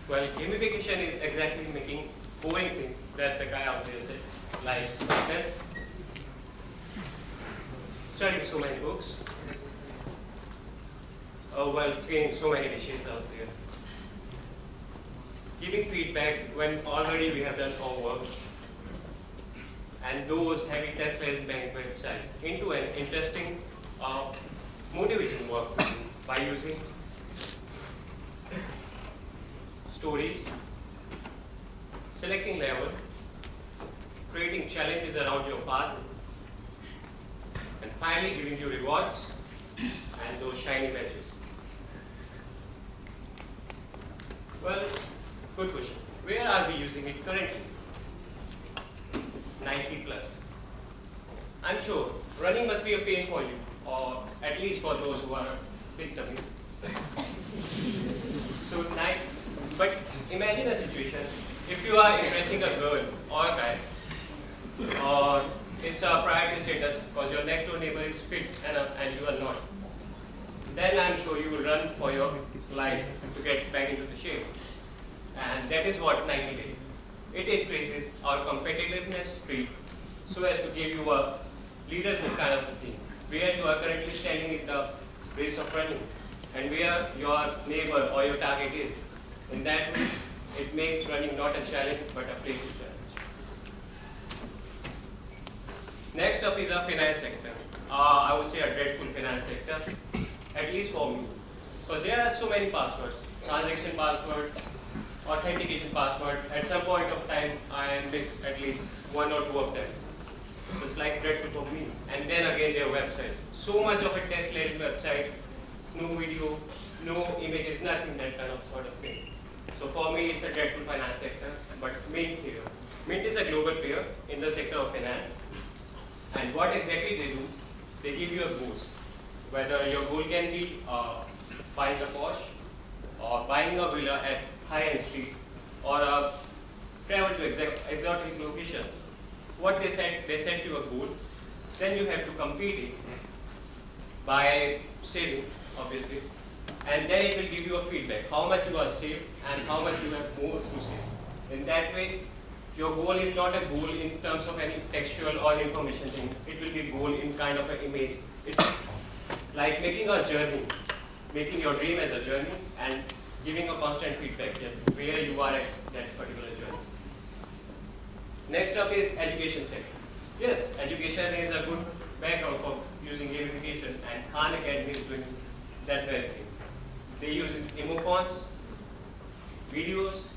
well, gamification is exactly making boring things that the guy out there said, like this, studying so many books, cleaning so many dishes out there, giving feedback when already we have done our work, and those heavy text-laden bank websites into an interesting, motivating work by using stories, selecting level, creating challenges around your path, and finally giving you rewards and those shiny badges. Well, good question. Where are we using it currently? 90 plus. I'm sure running must be a pain for you, or at least for those who are big tummy. But imagine a situation if you are impressing a girl or a guy, or it's a priority status because your next door neighbor is fit enough and you are not. Then I'm sure you will run for your life to get back into the shape. And that is what 90 did. It increases our competitiveness streak so as to give you a leaderhood kind of a thing, where you are currently standing in the race of running and where your neighbor or your target is. In that way, it makes running not a challenge but a playful challenge. Next up is our finance sector. I would say a dreadful finance sector, at least for me. Because there are so many passwords, transaction password, authentication password. At some point of time, I miss at least one or two of them. So it's like dreadful for me. And then again, their websites. So much of a text-laden website, no video, no images, nothing, that kind of sort of thing. So for me, it's the dreadful finance sector. But Mint here. Mint is a global player in the sector of finance. And what exactly they do, they give you a boost. Whether your goal can be buying a Porsche, or buying a villa at high-end street, or travel to exotic location. What they set you a goal, then you have to compete it by saving, obviously, and then it will give you a feedback, how much you are saved and how much you have more to save. In that way, your goal is not a goal in terms of any textual or information thing. It will be goal in kind of an image. It's like making a journey, making your dream as a journey and giving a constant feedback where you are at that particular journey. Next up is education sector. Yes, education is a good background for using gamification, and Khan Academy is doing that very thing. They use emoticons, videos,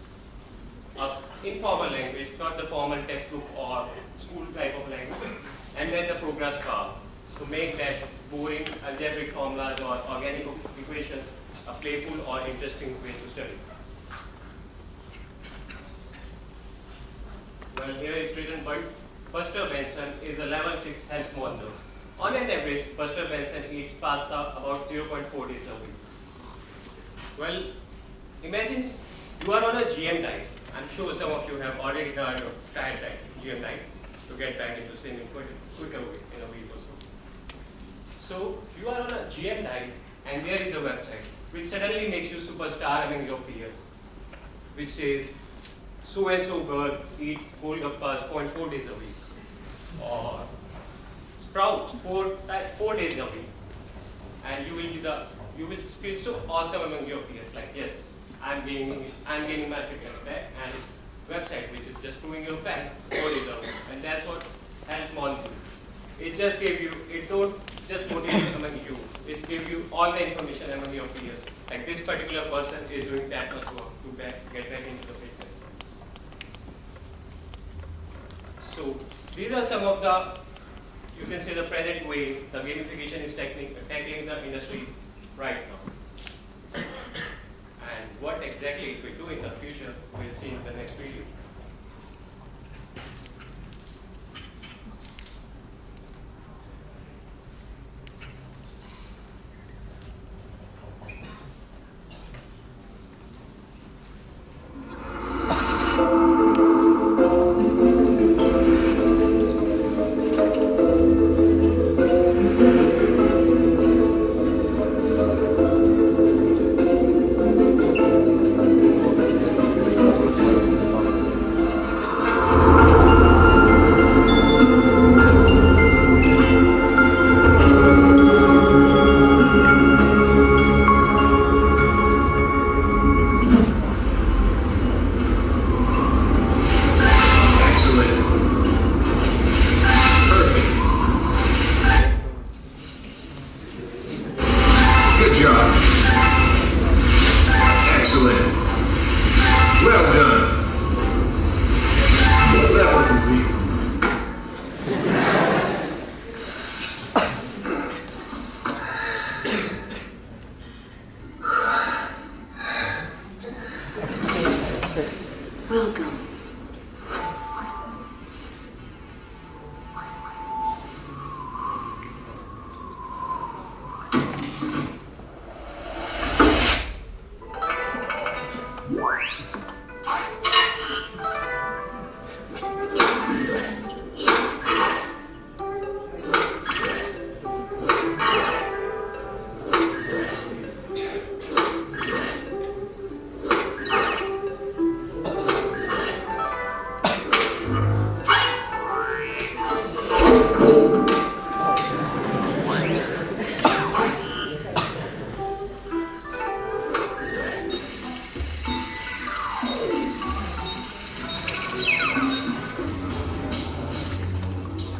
informal language, not the formal textbook or school type of language, and then the progress bar. So make that boring algebraic formulas or organic equations a playful or interesting way to study. Well, here it's written, but Buster Benson is a level 6 health model. On an average, Buster Benson eats pasta about 0.4 days a week. Well, imagine you are on a GM diet. I'm sure some of you have already heard of diet, GM diet, to get back into swimming quicker way in a week or so. So you are on a GM diet, and there is a website which suddenly makes you superstar among your peers, which says so and so girl eats golgappas 0.4 days a week, or sprouts 4 days a week, and you will feel so awesome among your peers. Like, yes, I'm gaining my fitness back, and it's website which is just proving your fact 4 days a week, and that's what Health Mall do. It just gave you, it don't just motivate among you, it gives you all the information among your peers. Like this particular person is doing that much work to get back into the fitness. So these are some of the, you can say, the present way the gamification is tackling the industry right now. exactly it will do in the future, we'll see in the next video. Good job. Excellent. Well done. Level complete. Welcome.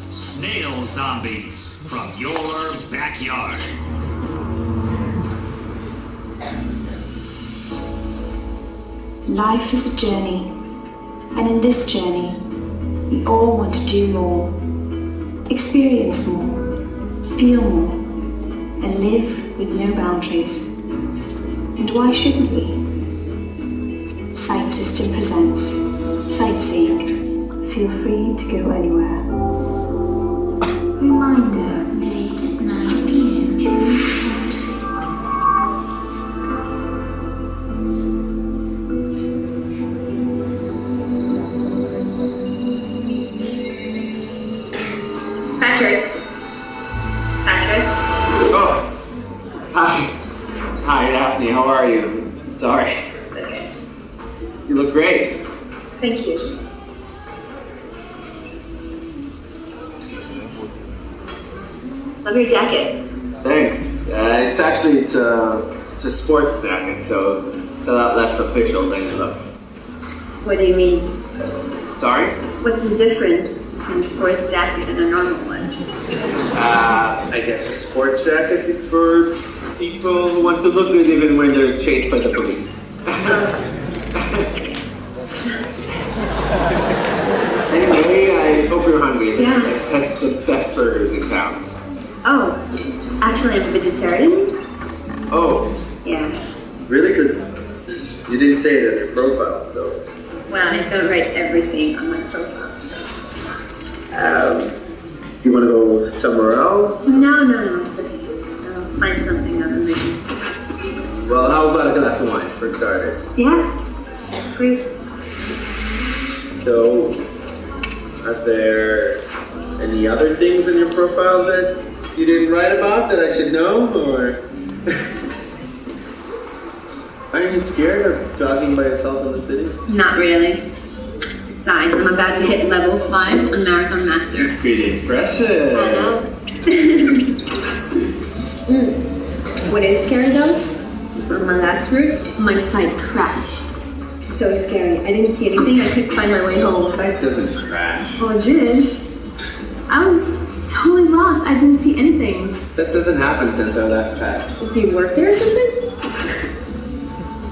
Snail zombies from your backyard. Life is a journey, and in this journey, we all want to do more, experience more, feel more, and live with no boundaries. And why shouldn't we? Sight System presents Sightseeing. Feel free to go anywhere. Reminder. Date at 9 p.m. Choose Patrick. Oh, hi. Hi, Daphne. How are you? Sorry. It's okay. You look great. Thank you. Love your jacket. Thanks. It's a sports jacket, so it's a lot less official than it looks. What do you mean? Sorry? What's the difference between a sports jacket and a normal one? I guess a sports jacket is for people who want to look good even when they're chased by the police. Anyway, I hope you're hungry. This Yeah. place has the best burgers in town. Oh, actually I'm a vegetarian. Oh, Yeah. really? Because you didn't say it on your profile, so. Well, I don't write everything on my profile. You want to go somewhere else? No, it's okay. I'll find something other than Well, how about a glass of wine for starters? Yeah. Great. So, are there any other things in your profile that you didn't write about that I should know, or? Aren't you scared of jogging by yourself in the city? Not really. Besides, I'm about to hit level 5 on Marathon Master. Pretty impressive. I know. What is scary though? On my last route, my site crashed. So scary. I didn't see anything. I couldn't find my way home. The site doesn't crash. Oh, it did. I was totally lost. I didn't see anything. That doesn't happen since our last patch. Do you work there or something?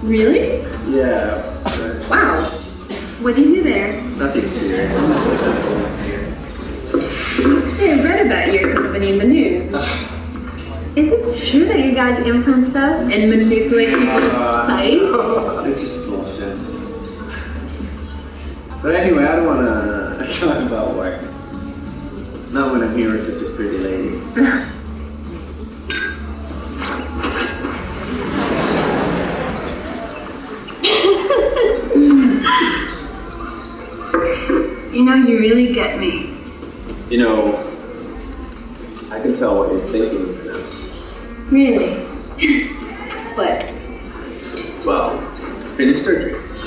Really? Yeah. Wow. What do you do there? Nothing serious. I'm just listening here. Hey, I read about your company in the news. Is it true that you guys implant stuff and manipulate people's sight? It's just bullshit. But anyway, I don't want to talk about work. Not when I'm here with such a pretty lady. You know, you really get me. You know, I can tell what you're thinking right now. Really? What? Well, finished our drinks.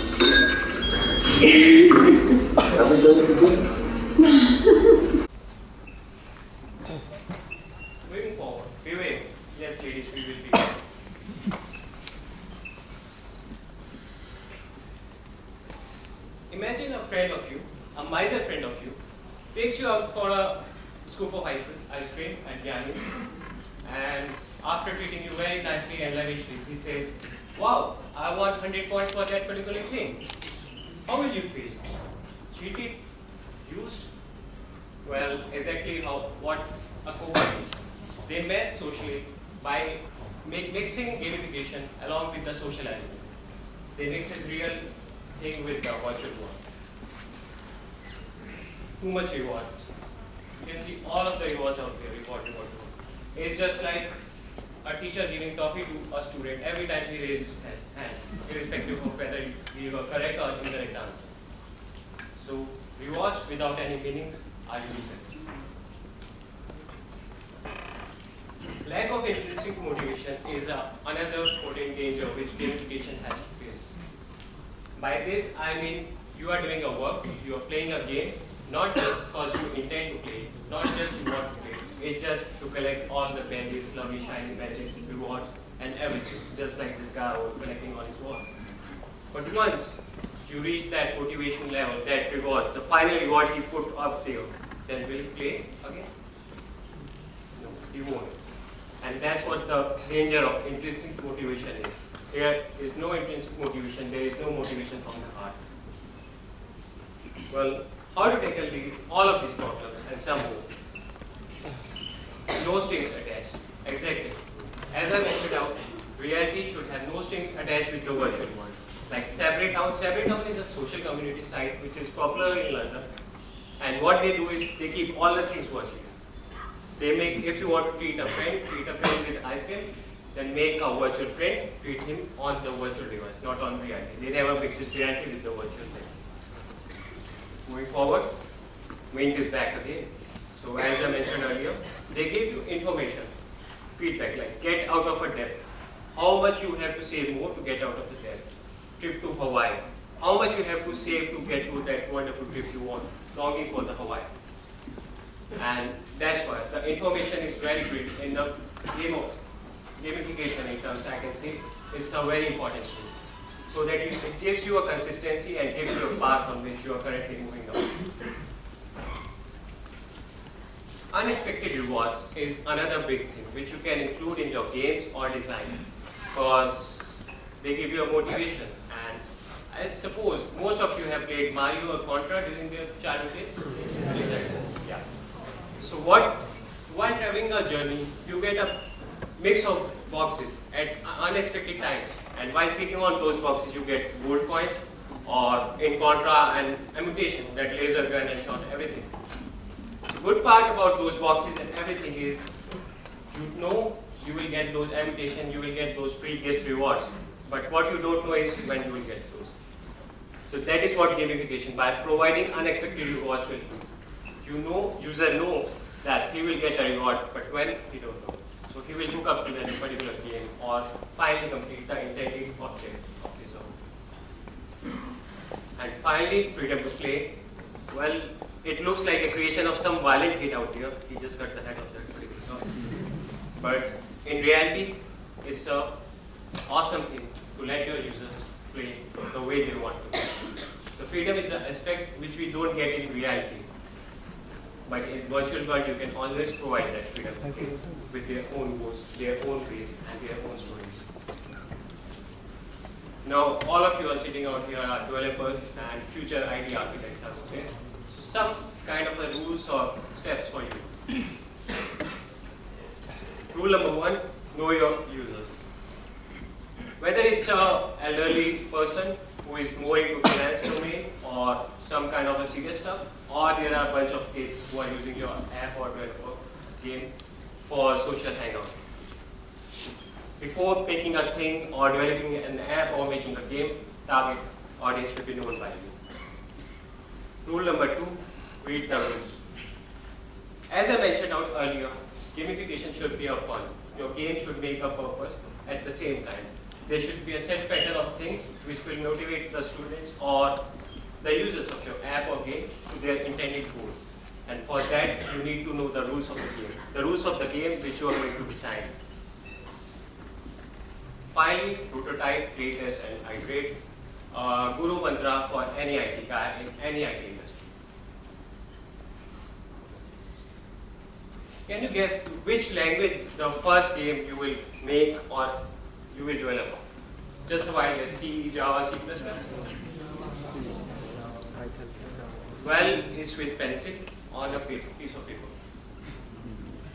Are we going to dinner? Moving forward, beware. Yes, ladies, we will be. Imagine a friend of you, a miser friend of you, takes you out for a scoop of ice cream at JIMS, and after treating you very nicely and lavishly, he says, "Wow, I want 100 points for that particular thing." How will you feel? Cheated? Used? Well, exactly what a covert is. They mess socially by mixing gamification along with the social element. They mix a real thing with the virtual one. Too much rewards. You can see all of the rewards out there, reward. It's just like a teacher giving toffee to a student every time he raises his hand, irrespective of whether you give a correct or incorrect answer. So, rewards without any meanings are useless. Lack of intrinsic motivation is another potent danger which gamification has to face. By this, I mean you are doing a work, you are playing a game, not just because you intend to play, not just you want to play. It's just to collect all the badges, lovely shiny badges, rewards, and everything, just like this guy was collecting on his wall. But once you reach that motivation level, that reward, the final reward he put up there, then will he play again? No, he won't. And that's what the danger of intrinsic motivation is. There is no intrinsic motivation, there is no motivation from the heart. Well, how to tackle all of these problems and some more? No strings attached. Exactly. As I mentioned out, reality should have no strings attached with the virtual world. Like Separate Town. Separate Town is a social community site which is popular in London. And what they do is they keep all the things virtual. They make, if you want to treat a friend with ice cream, then make a virtual friend, treat him on the virtual device, not on reality. They never mixes reality with the virtual thing. Moving forward, Mint is back again. So as I mentioned earlier, they give you information, feedback, like get out of a debt. How much you have to save more to get out of the debt. Trip to Hawaii. How much you have to save to get to that wonderful trip you want, longing for the Hawaii. And that's why the information is very great in the game of gamification in terms, I can say, is a very important thing. So that it gives you a consistency and gives you a path on which you are currently moving on. Unexpected rewards is another big thing which you can include in your games or design because they give you a motivation. And I suppose most of you have played Mario or Contra during their childhood days. Yeah. So while having a journey, you get a mix of boxes at unexpected times. And while clicking on those boxes, you get gold coins or in Contra and ammunition, that laser gun and shot, everything. The good part about those boxes and everything is you know you will get those ammunition, you will get those free gift rewards. But what you don't know is when you will get those. So that is what gamification, by providing unexpected rewards will do. You know, user know that he will get a reward, but when, he don't know. So he will hook up to that particular game or finally complete the intended object of his own. And finally, freedom to play. Well, it looks like a creation of some violent kid out here. He just cut the head of that particular toy. But in reality, it's an awesome thing to let your users play the way they want to. The freedom is the aspect which we don't get in reality. But in virtual world, you can always provide that freedom with their own goals, their own ways, and their own stories. Now, all of you are sitting out here are developers and future IT architects, I would say. So some kind of the rules or steps for you. Rule number 1, know your users. Whether it's an elderly person who is more into finance domain or some kind of a serious stuff, or there are a bunch of kids who are using your app or developer game for social hangout. Before making a thing or developing an app or making a game, target audience should be known by you. Rule number 2, read the rules. As I mentioned out earlier, gamification should be a fun. Your game should make a purpose at the same time. There should be a set pattern of things which will motivate the students or the users of your app or game to their intended goal. And for that, you need to know the rules of the game. The rules of the game which you are going to decide. Finally, prototype, play test, and iterate. Guru mantra for any IT guy in any IT industry. Can you guess which language the first game you will make or you will develop? Just a while guess. C, Java, C++? Well, it's with pencil on a piece of paper.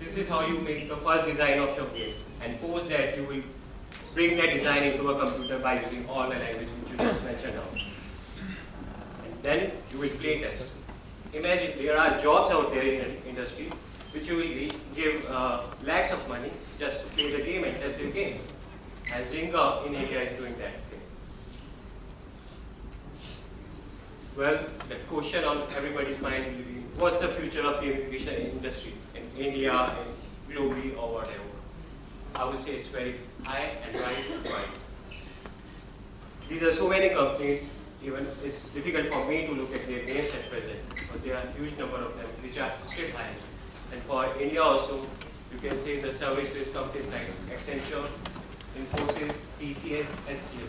This is how you make the first design of your game, and post that you will bring that design into a computer by using all the languages which you just mentioned now. And then you will play test. Imagine there are jobs out there in the industry which you will give lakhs of money just to play the game and test their games. And Zynga in India is doing that thing. Well, the question on everybody's mind will be, what's the future of gamification in industry in India, in globally, or whatever? I would say it's very high and right. These are so many companies, even it's difficult for me to look at their names at present, because there are a huge number of them which are still hiring. And for India also, you can say the service-based companies like Accenture, Infosys, TCS, and CL.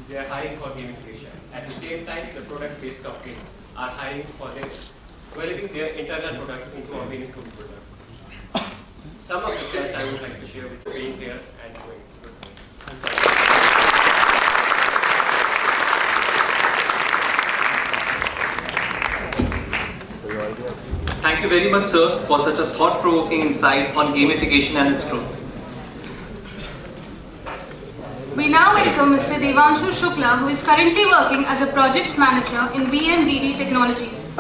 They are hiring for gamification. At the same time, the product-based companies are hiring for developing their internal products into a meaningful product. Some of the stats I would like to share with being here and doing good things. Thank you very much, sir, for such a thought-provoking insight on gamification and its growth. We now welcome Mr. Devanshu Shukla, who is currently working as a project manager in BMDD Technologies.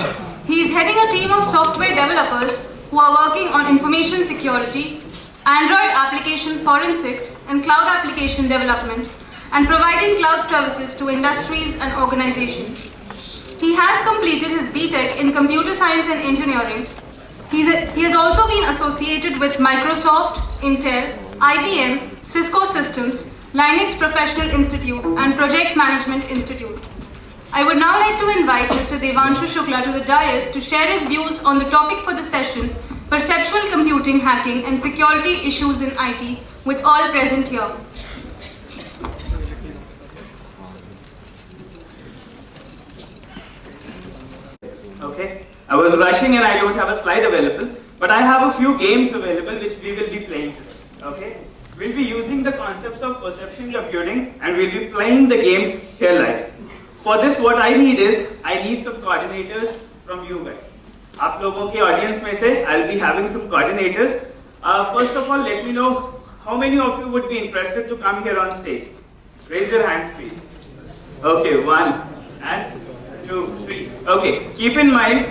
He is heading a team of software developers who are working on information security, Android application forensics, and cloud application development, and providing cloud services to industries and organizations. He has completed his BTech in Computer Science and Engineering. He has also been associated with Microsoft, Intel, IBM, Cisco Systems, Linux Professional Institute, and Project Management Institute. I would now like to invite Mr. Devanshu Shukla to the dais to share his views on the topic for the session, Perceptual Computing, Hacking, and Security Issues in IT, with all present here. Okay, I was rushing and I don't have a slide available, but I have a few games available which we will be playing today. Okay, we'll be using the concepts of perception computing and we'll be playing the games here live. For this, what I need is, I need some coordinators from you guys. आप लोगों के audience में से, I'll be having some coordinators. First of all, let me know how many of you would be interested to come here on stage. Raise your hands, please. Okay, 1 and 2, 3. Okay, keep in mind,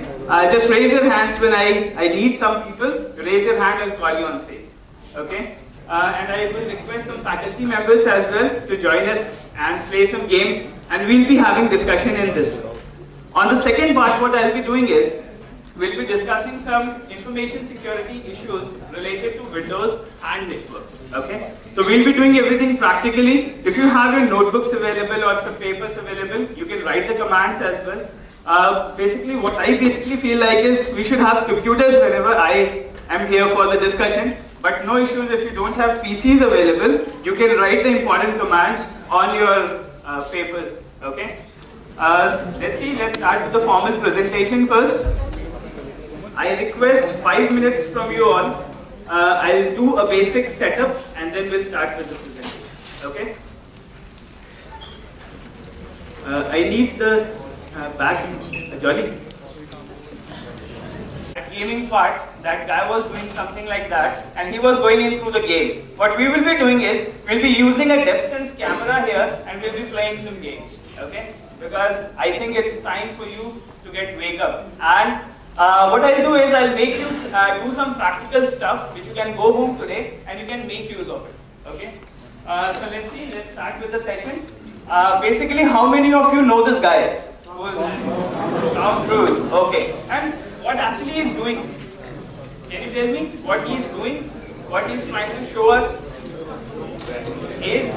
just raise your hands when I need some people. Raise your hand, I'll call you on stage. Okay? And I will request some faculty members as well to join us and play some games, and we'll be having discussion in this room. On the second part, what I'll be doing is, we'll be discussing some information security issues related to Windows and networks. Okay? So we'll be doing everything practically. If you have your notebooks available or some papers available, you can write the commands as well. Basically, what I feel like is we should have computers whenever I am here for the discussion. But no issues if you don't have PCs available. You can write the important commands on your papers. Okay? Let's start with the formal presentation first. I request 5 minutes from you all. I'll do a basic setup and then we'll start with the presentation. Okay? I need the back, Jolly. that gaming part, that guy was doing something like that, and he was going in through the game. What we will be doing is, we'll be using a depth sense camera here, and we'll be playing some games, okay? Because I think it's time for you to get wake up. And what I'll do is, I'll make you do some practical stuff, which you can go home today, and you can make use of it, okay? So let's see, let's start with the session. Basically, how many of you know this guy? Tom Cruise. Okay. And what actually he's doing? Can you tell me what he's doing? What he's trying to show us is?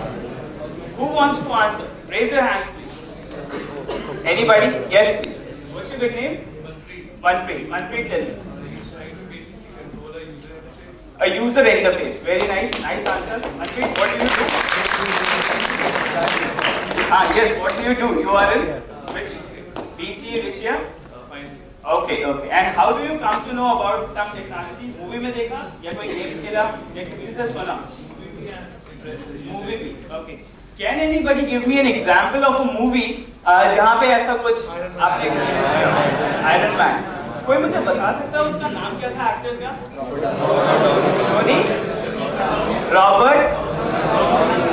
Who wants to answer? Raise your hands, please. Anybody? Yes, please. What's your good name? Manpreet. Manpreet, tell me. A user interface. Very nice. Nice answer. Manpreet, what do you do? Yes, what do you do? You are in which BCA, which year? Okay, okay. And how do you come to know about some technology? Movie में देखा या कोई game खेला या किसी से सुना? Movie भी. Okay. Can anybody give me an example of a movie जहाँ पे ऐसा कुछ आपने experience किया? Iron Man. कोई मुझे बता सकता है उसका नाम क्या था actor का? Tony? Robert?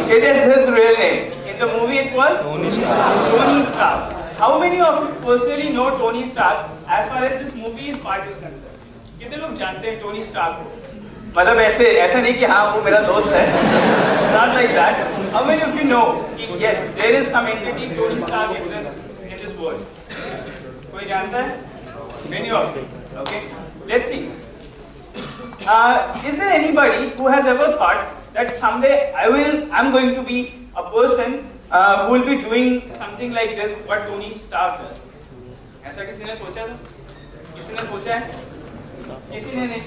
It is his real name. In the movie it was? Tony Stark. How many of you personally know Tony Stark as far as this movie's part is concerned? कितने लोग जानते हैं Tony Stark को? मतलब ऐसा नहीं कि हाँ वो मेरा दोस्त है. It's not like that. How many of you know कि yes, there is some entity Tony Stark exists in this world? कोई जानता है? Many of you. Okay. Let's see. Is there anybody who has ever thought that someday I'm going to be a person who will be doing something like this, what Tony Stark does? ऐसा किसी ने सोचा था? किसी ने सोचा है? किसी ने नहीं?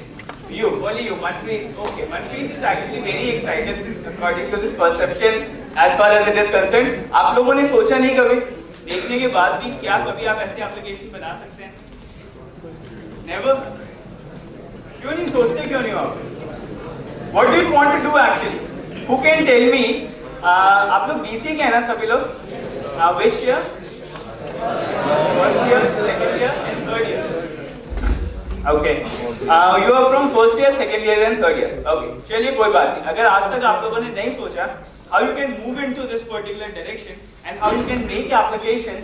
You, only you, Manpreet. Okay, Manpreet is actually very excited according to this perception as far as it is concerned. आप लोगों ने सोचा नहीं कभी? देखने के बाद भी क्या कभी आप ऐसे एप्लीकेशन बना सकते हैं? Never? क्यों नहीं सोचते क्यों नहीं आप? What do you want to do actually? Who can tell me? आप लोग BCA के हैं ना सभी लोग? Which year? First year, second year, and third year. Okay. You are from first year, second year, and third year. Okay. चलिए कोई बात नहीं. अगर आज तक आप लोगों ने नहीं सोचा, how you can move into this particular direction and how you can make applications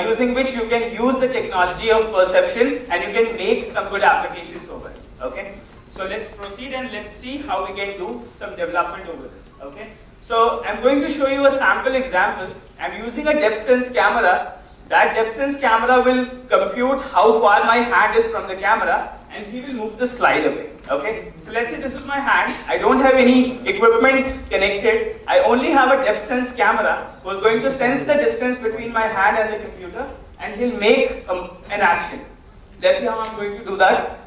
using which you can use the technology of perception and you can make some good applications over it. Okay. So let's proceed and let's see how we can do some development over this. Okay. So I'm going to show you a sample example. I'm using a depth sense camera. That depth sense camera will compute how far my hand is from the camera and he will move the slide away. Okay. So let's say this is my hand. I don't have any equipment connected. I only have a depth sense camera who is going to sense the distance between my hand and the computer and he'll make an action. Let's see how I'm going to do that.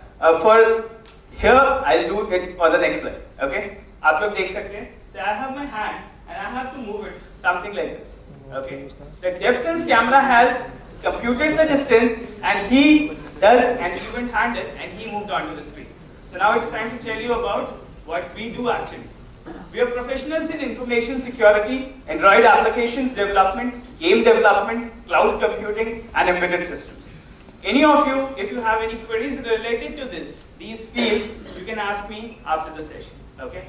For here, I'll do it on the next slide. Okay. आप लोग देख सकते हैं. So I have my hand and I have to move it something like this. Okay. The depth sense camera has computed the distance and he does an even-handed and he moved on to the screen. So now it's time to tell you about what we do actually. We are professionals in information security, Android applications development, game development, cloud computing and embedded systems. Any of you, if you have any queries related to these fields, you can ask me after the session. Okay.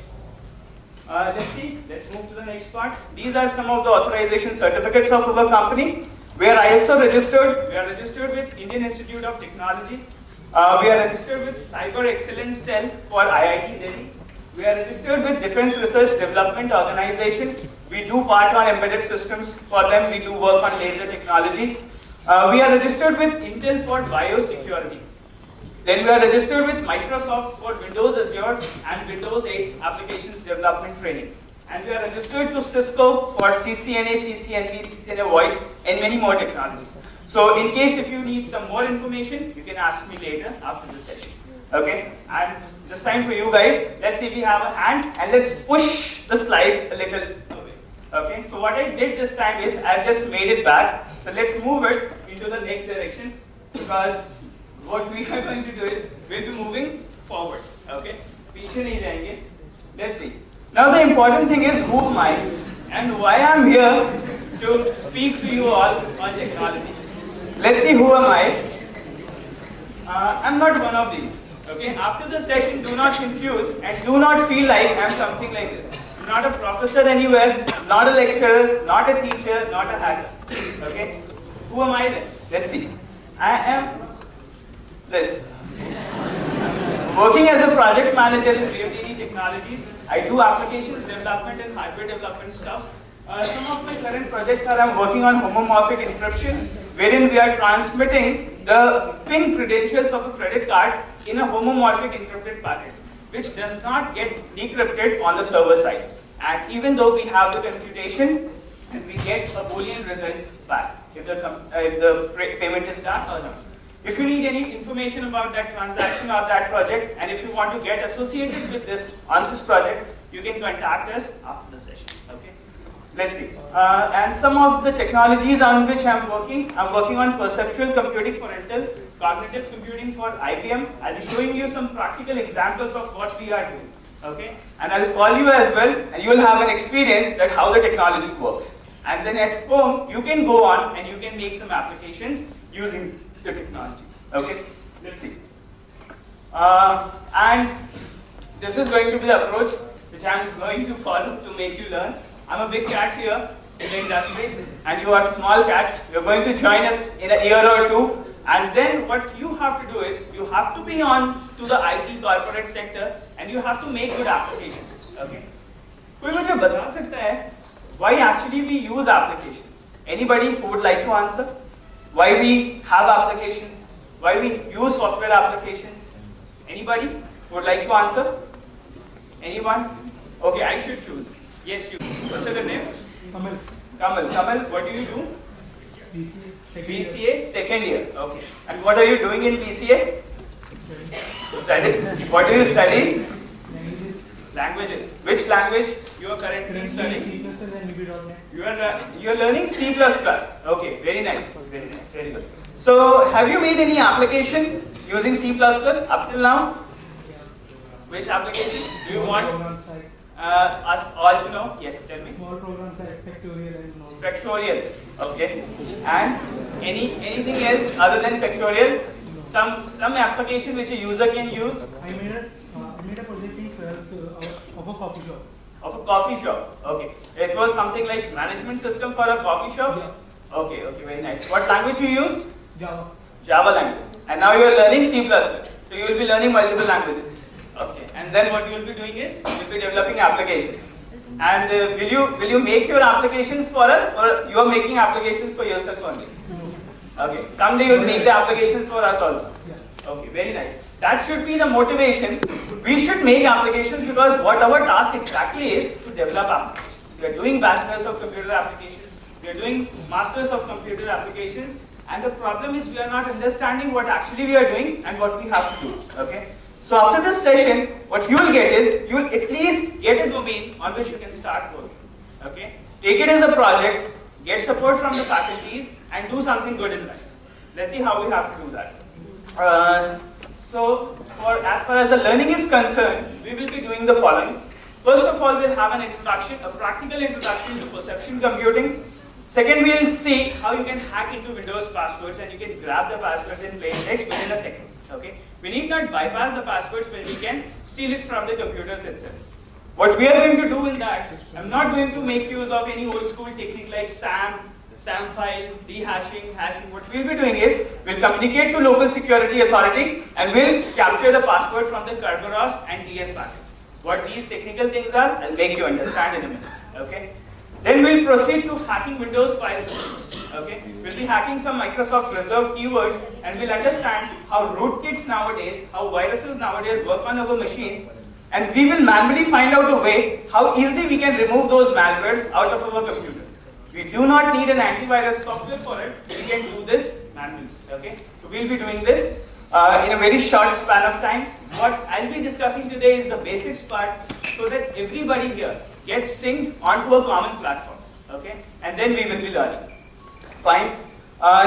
Let's see, let's move to the next part. These are some of the authorization certificates of our company. We are ISO registered, we are registered with Indian Institute of Technology. We are registered with Cyber Excellence Cell for IIT Delhi. We are registered with Defense Research Development Organization. We do part on embedded systems for them, we do work on laser technology. We are registered with Intel for biosecurity. Then we are registered with Microsoft for Windows Azure and Windows 8 applications development training. And we are registered to Cisco for CCNA, CCNP, CCNA voice and many more technologies. So in case if you need some more information, you can ask me later after the session. Okay, and this time for you guys, let's see if we have a hand and let's push the slide a little away. Okay, so what I did this time is I've just made it back. So let's move it into the next direction because what we are going to do is we'll be moving forward. Okay, पीछे नहीं जाएंगे. Let's see. Now the important thing is who am I and why I'm here to speak to you all on technology. Let's see who am I. I'm not one of these. Okay, after the session, do not confuse and do not feel like I'm something like this. I'm not a professor anywhere, not a lecturer, not a teacher, not a hacker. Okay, who am I then? Let's see. I am this. Working as a project manager in BMDD Technologies, I do applications development and hardware development stuff. Some of my current projects are I'm working on homomorphic encryption, wherein we are transmitting the PIN credentials of a credit card in a homomorphic encrypted packet, which does not get decrypted on the server side. And even though we have the computation, we get a Boolean result back if the payment is done or not. If you need any information about that transaction or that project, and if you want to get associated with this on this project, you can contact us after the session. Okay. Let's see. And some of the technologies on which I'm working on perceptual computing for Intel, cognitive computing for IBM. I'll be showing you some practical examples of what we are doing. Okay. And I'll call you as well, and you will have an experience that how the technology works. And then at home, you can go on and you can make some applications using the technology. Okay. Let's see. And this is going to be the approach which I'm going to follow to make you learn. I'm a big cat here in the industry, and you are small cats. You're going to join us in a year or two, and then what you have to do is you have to be on to the IT corporate sector, and you have to make good applications. Okay. कोई मुझे बता सकता है why actually we use applications? Anybody who would like to answer? Why we have applications? Why we use software applications? Anybody who would like to answer? Anyone? Okay, I should choose. Yes, you. What's your name? Kamal. Kamal, what do you do? BCA, second year. Okay. And what are you doing in BCA? Study. What do you study? Languages. Which language you are currently studying? C++ and VB.NET. You are learning C++. Okay, very nice. Very nice. Very good. So, have you made any application using C++ up till now? Which application do you want us all to know? Yes, tell me. Small programs like factorial and all. Factorial. Okay. And anything else other than factorial? Some application which a user can use? I made a project in 12th of a coffee shop. Of a coffee shop. Okay. It was something like management system for a coffee shop? Yeah. Okay, very nice. What language you used? Java. Java language. And now you are learning C++. So you will be learning multiple languages. Okay. And then what you will be doing is you will be developing applications. And will you make your applications for us, or you are making applications for yourself only? Okay. Someday you will make the applications for us also. Yeah. Okay. Very nice. That should be the motivation. We should make applications because what our task exactly is to develop applications. We are doing bachelors of computer applications. We are doing masters of computer applications. And the problem is we are not understanding what actually we are doing and what we have to do. Okay. So after this session, what you will get is, you will at least get a domain on which you can start working. Okay? Take it as a project, get support from the faculties, and do something good in life. Let's see how we have to do that. So, as far as the learning is concerned, we will be doing the following. First of all, we'll have an introduction, a practical introduction to perception computing. Second, we'll see how you can hack into Windows passwords and you can grab the passwords in plain text within a second. Okay? We need not bypass the passwords when we can steal it from the computers itself. What we are going to do in that, I'm not going to make use of any old school technique like SAM file, dehashing, hashing. What we'll be doing is, we'll communicate to local security authority and we'll capture the password from the Kerberos and TS package. What these technical things are, I'll make you understand in a minute. Okay? Then we'll proceed to hacking Windows file systems. Okay? We'll be hacking some Microsoft reserved keywords and we'll understand how rootkits nowadays, how viruses nowadays work on our machines, and we will manually find out a way how easily we can remove those malwares out of our computer. We do not need an antivirus software for it. We can do this manually. Okay? So we'll be doing this in a very short span of time. What I'll be discussing today is the basics part so that everybody here gets synced onto a common platform. Okay? And then we will be learning. Fine.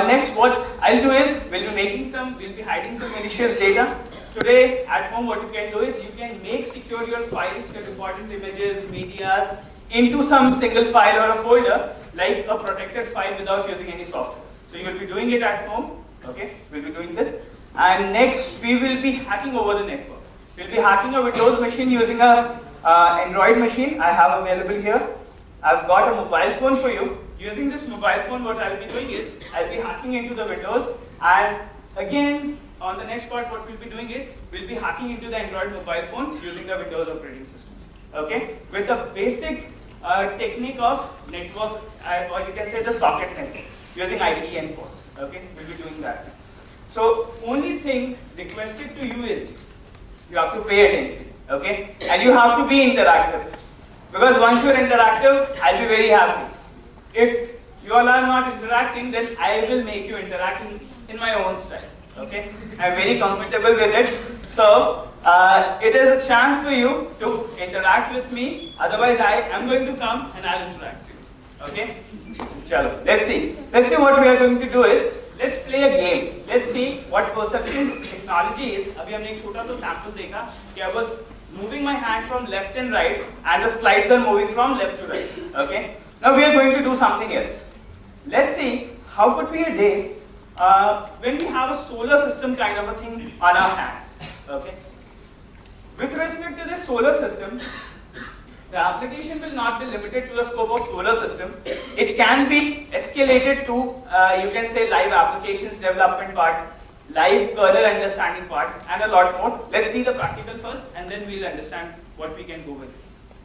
Next, what I'll do is, we'll be hiding some malicious data. Today, at home, what you can do is, you can secure your files, your important images, medias, into some single file or a folder, like a protected file without using any software. So you will be doing it at home. Okay, we'll be doing this. And next, we will be hacking over the network. We'll be hacking a Windows machine using a Android machine I have available here. I've got a mobile phone for you. Using this mobile phone, what I'll be doing is, I'll be hacking into the Windows, and again, on the next part, what we'll be doing is, we'll be hacking into the Android mobile phone using the Windows operating system. Okay? With the basic technique of network, or you can say the socket network, using IP and port. Okay? We'll be doing that. So, only thing requested to you is, you have to pay attention. Okay? And you have to be interactive. Because once you're interactive, I'll be very happy. If you all are not interacting, then I will make you interact in my own style. Okay? I'm very comfortable with it. So, it is a chance for you to interact with me. Otherwise, I am going to come and I'll interact with you. Okay? Chalo, let's see. Let's see what we are going to do is, let's play a game. Let's see what perception technology is. Abhi humne ek chota sa sample dekha कि I was moving my hand from left and right, and the slides are moving from left to right. Okay? Now we are going to do something else. Let's see how could be a day when we have a solar system kind of a thing on our hands. Okay? With respect to this solar system, the application will not be limited to the scope of solar system. It can be escalated to, you can say, live applications development part, live kernel understanding part, and a lot more. Let's see the practical first, and then we'll understand what we can go with.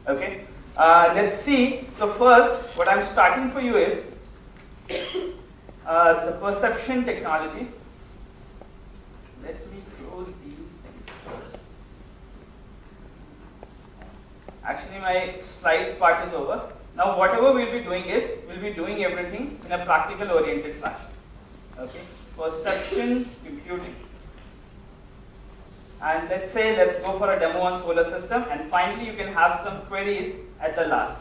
Okay? Let's see. So first, what I'm starting for you is the perception technology. Let me close these things first. Actually, my slides part is over. Now, whatever we'll be doing is, we'll be doing everything in a practical oriented fashion. Okay? Perception computing. And let's go for a demo on solar system, and finally you can have some queries at the last.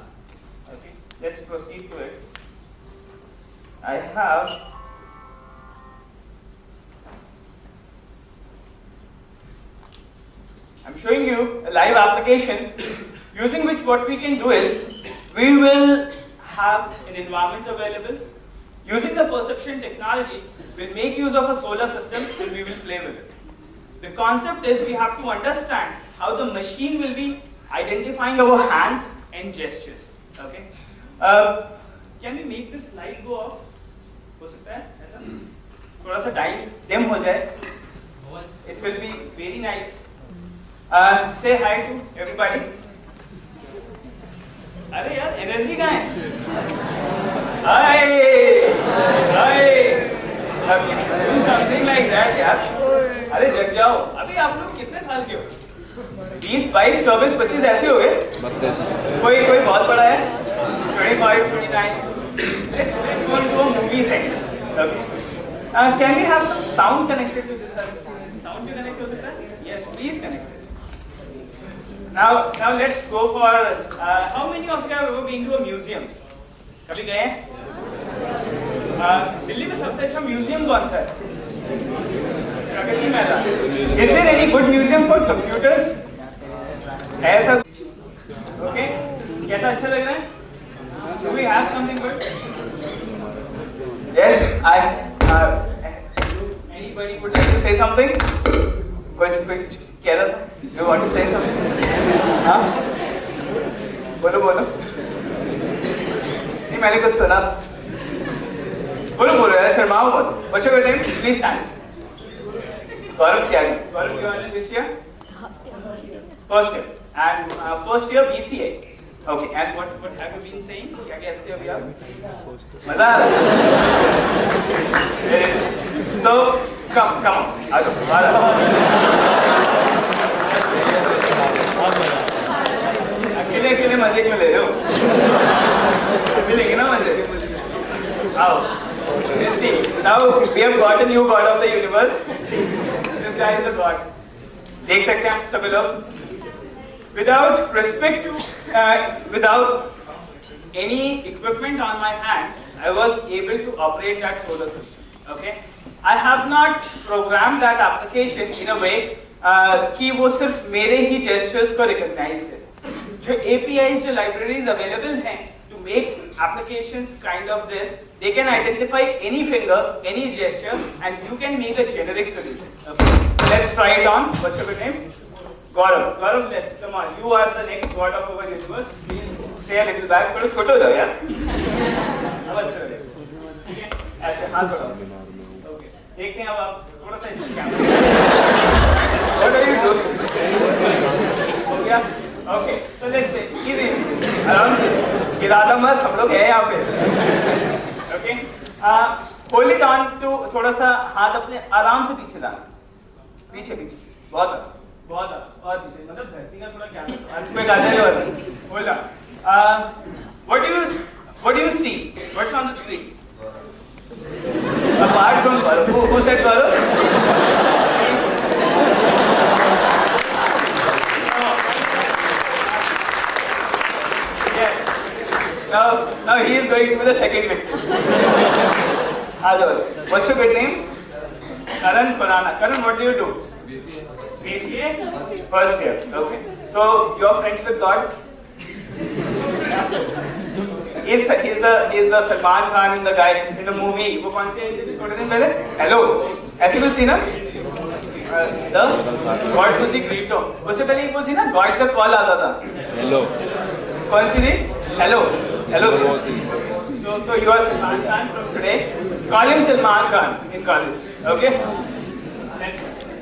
Okay? Let's proceed to it. I'm showing you a live application using which what we can do is, we will have an environment available. Using the perception technology, we'll make use of a solar system and we will play with it. The concept is we have to understand how the machine will be identifying our hands and gestures. Okay? Can we make this light go off? हो सकता है ऐसा? थोड़ा सा dim हो जाए. It will be very nice. Say hi to everybody. अरे यार एनर्जी कहाँ है? Hi. Do something like that यार. अरे जग जाओ. अभी आप लोग कितने साल के हो? 20, 22, 24, 25 ऐसे हो गए? कोई बहुत बड़ा है? 25, 29. Let's go into a movie segment. Okay. Can we have some sound connected to this? Sound भी connect हो सकता है? Yes, please connect it. Now let's go for. How many of you have ever been to a museum? कभी गए हैं? दिल्ली में सबसे अच्छा म्यूजियम कौन सा है? Pragati Maidan. Is there any good museum for computers? ऐसा? Okay. कैसा अच्छा लग रहा है? Do we have something good? Yes, anybody would like to say something? कुछ कह रहा था? You want to say something? हाँ? बोलो. नहीं मैंने कुछ सुना. बोलो यार शर्माओ मत. What's your name? Please stand. Gaurav Tyagi. Gaurav, you are in which year? First year. And first year BCA. Okay. And what have you been saying? क्या कहते हो अभी आप? मजा आ रहा है? So come on. आ जाओ. अकेले मजे क्यों ले रहे हो? मिलेंगे ना मजे. आओ. Let's see. Now we have got a new god of the universe. This guy is the god. देख सकते हैं आप सभी लोग. Without respect to, without any equipment on my hand, I was able to operate that solar system. Okay? I have not programmed that application in a way कि वो सिर्फ मेरे ही gestures को recognize करे. जो APIs, जो libraries available हैं to make applications kind of this, they can identify any finger, any gesture, and you can make a generic solution. Okay. So let's try it on. What's your good name? Gaurav. Gaurav, let's come on. You are the next god of our universe. Please say a little back. थोड़ा छोटा हो जाओ यार. What's your name? ठीक है. ऐसे हाथ बढ़ाओ. Okay. देखते हैं अब आप थोड़ा सा इसमें camera. What are you doing? हो गया? Okay. So let's say easy. आराम से. गिराना मत. हम लोग हैं यहाँ पे. Okay. Hold it on to थोड़ा सा हाथ अपने आराम से पीछे लाना. पीछे पीछे. बहुत और पीछे. मतलब धरती का थोड़ा क्या अंत में गाने वाला. Hold on. What do you see? What's on the screen? Apart from Gaurav. Who said Gaurav? Yes. Now he is going to be the second victim. What's your good name? Karan Khurana. Karan, what do you do? BCA? First year. Okay. So you're friends with God? He's the Salman Khan in the guy in the movie. वो कौन सी थोड़े दिन पहले? Hello. ऐसी कुछ थी ना? The God to the Greedo. उससे पहले एक वो थी ना? God का कॉल आता था. Hello. कौन सी थी? Hello. Hello. So you are Salman Khan from today. Call him Salman Khan in college. Okay.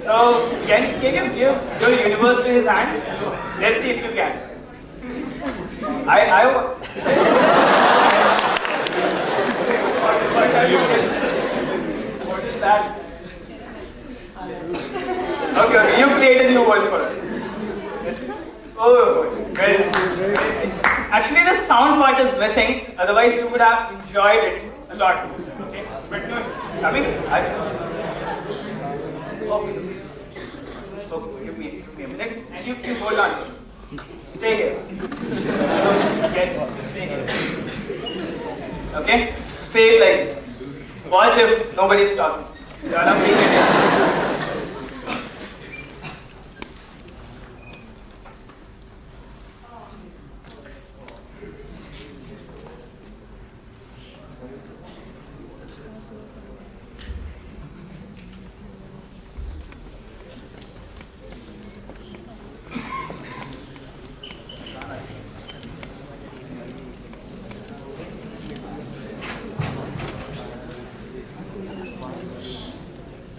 So can you give your universe to his hand? Let's see if you can. What is that? Okay, you create a new world for us. Oh, very nice. Actually, the sound part is missing. Otherwise, you would have enjoyed it a lot. Okay, but no, I mean, okay, give me a minute, and you hold on. Stay here. Yes, stay here. Okay? Stay like, watch if nobody is talking.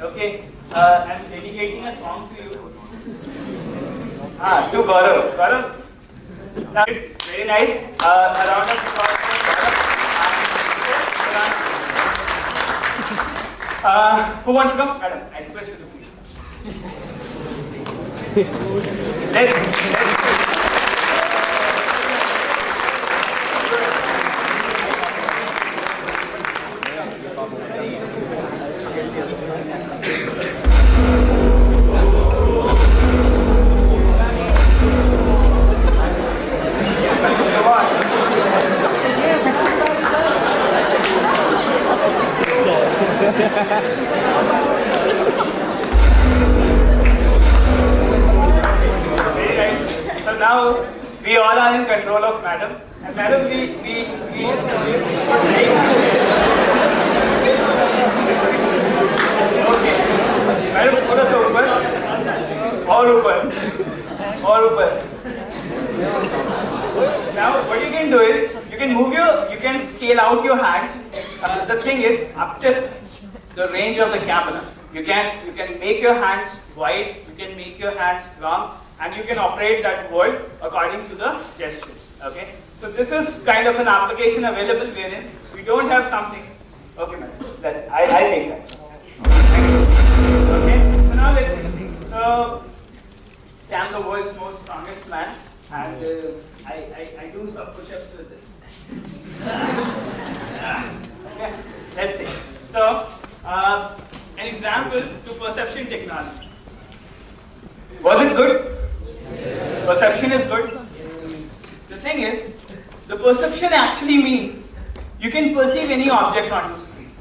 Okay, I'm dedicating a song to you. To Gaurav. Gaurav, very nice. A round of applause for Gaurav. Who wants to come? Madam, I request you to please. Let's So now we all are in control of Madam. And Madam, we okay. Madam, थोड़ा सा ऊपर और ऊपर. Now what you can do is you can scale out your hands. The thing is up to the range of the camera. You can make your hands wide. You can make your hands long. And you can operate that world according to the gestures. Okay. So this is kind of an application available wherein we don't have something. Okay, man. I'll take that. Okay. So now let's see. So Sam, the world's most strongest man, and I do some push-ups with this. Okay. Let's see. So an example to perception technology. Was it good? Perception is good. The thing is, the perception actually means you can perceive any object on your screen.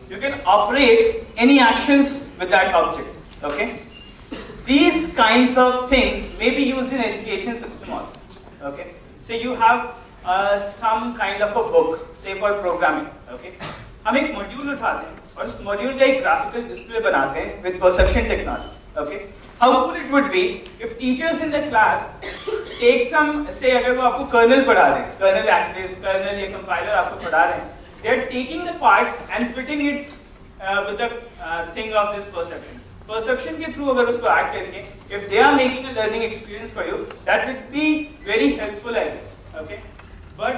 You can operate any actions with that object. Okay? These kinds of things may be used in education system also. Okay? So you have some kind of a book, say for programming. Okay, हम एक module उठाते हैं और उस module का एक graphical display बनाते हैं with perception technology. Okay, how cool it would be if teachers in the class take some, say अगर वो आपको kernel पढ़ा रहे हैं, kernel activate, kernel या compiler आपको पढ़ा रहे हैं, they are taking the parts and fitting it with the thing of this perception. Perception के through अगर उसको add करके, if they are making a learning experience for you, that would be very helpful, I guess. Okay, but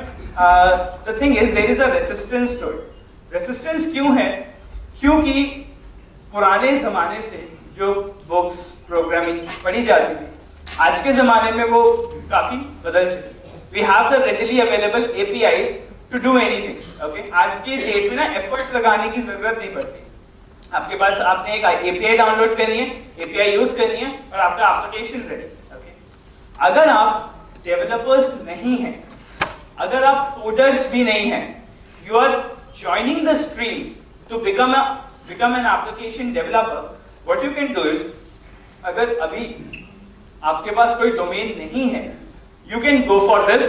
the thing is there is a resistance to it. Resistance क्यों है? क्योंकि पुराने जमाने से जो बुक्स प्रोग्रामिंग पढ़ी जाती थी, आज के जमाने में वो काफी बदल चुकी. We have the readily available APIs to do anything. Okay, आज के डेट में ना एफर्ट लगाने की जरूरत नहीं पड़ती. आपके पास आपने एक API डाउनलोड करनी है, API यूज करनी है और आपका एप्लीकेशन रेडी. Okay, अगर आप डेवलपर्स नहीं हैं, अगर आप कोडर्स भी नहीं हैं, you are joining the stream to become an application developer. What you can do is, अगर अभी आपके पास कोई डोमेन नहीं है, you can go for this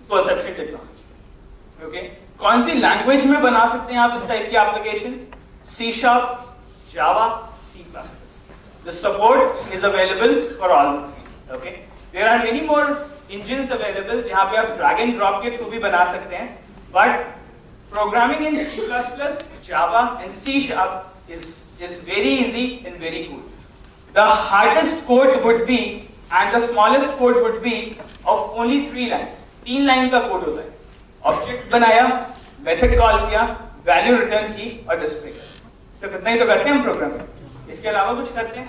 perception technology. Okay, कौन सी लैंग्वेज में बना सकते हैं आप इस टाइप की applications? C#, Java, C++. The support is available for all the three. Okay, there are many more engines available जहाँ पे आप drag and drop के थ्रू भी बना सकते हैं, but programming in C++, Java and C# is very easy and very cool. The hardest code would be, and the smallest code would be of only 3 lines. 3 line का code होता है. Object बनाया, method call किया, value return की और display किया. सिर्फ इतना ही तो करते हैं हम प्रोग्रामिंग. इसके अलावा कुछ करते हैं?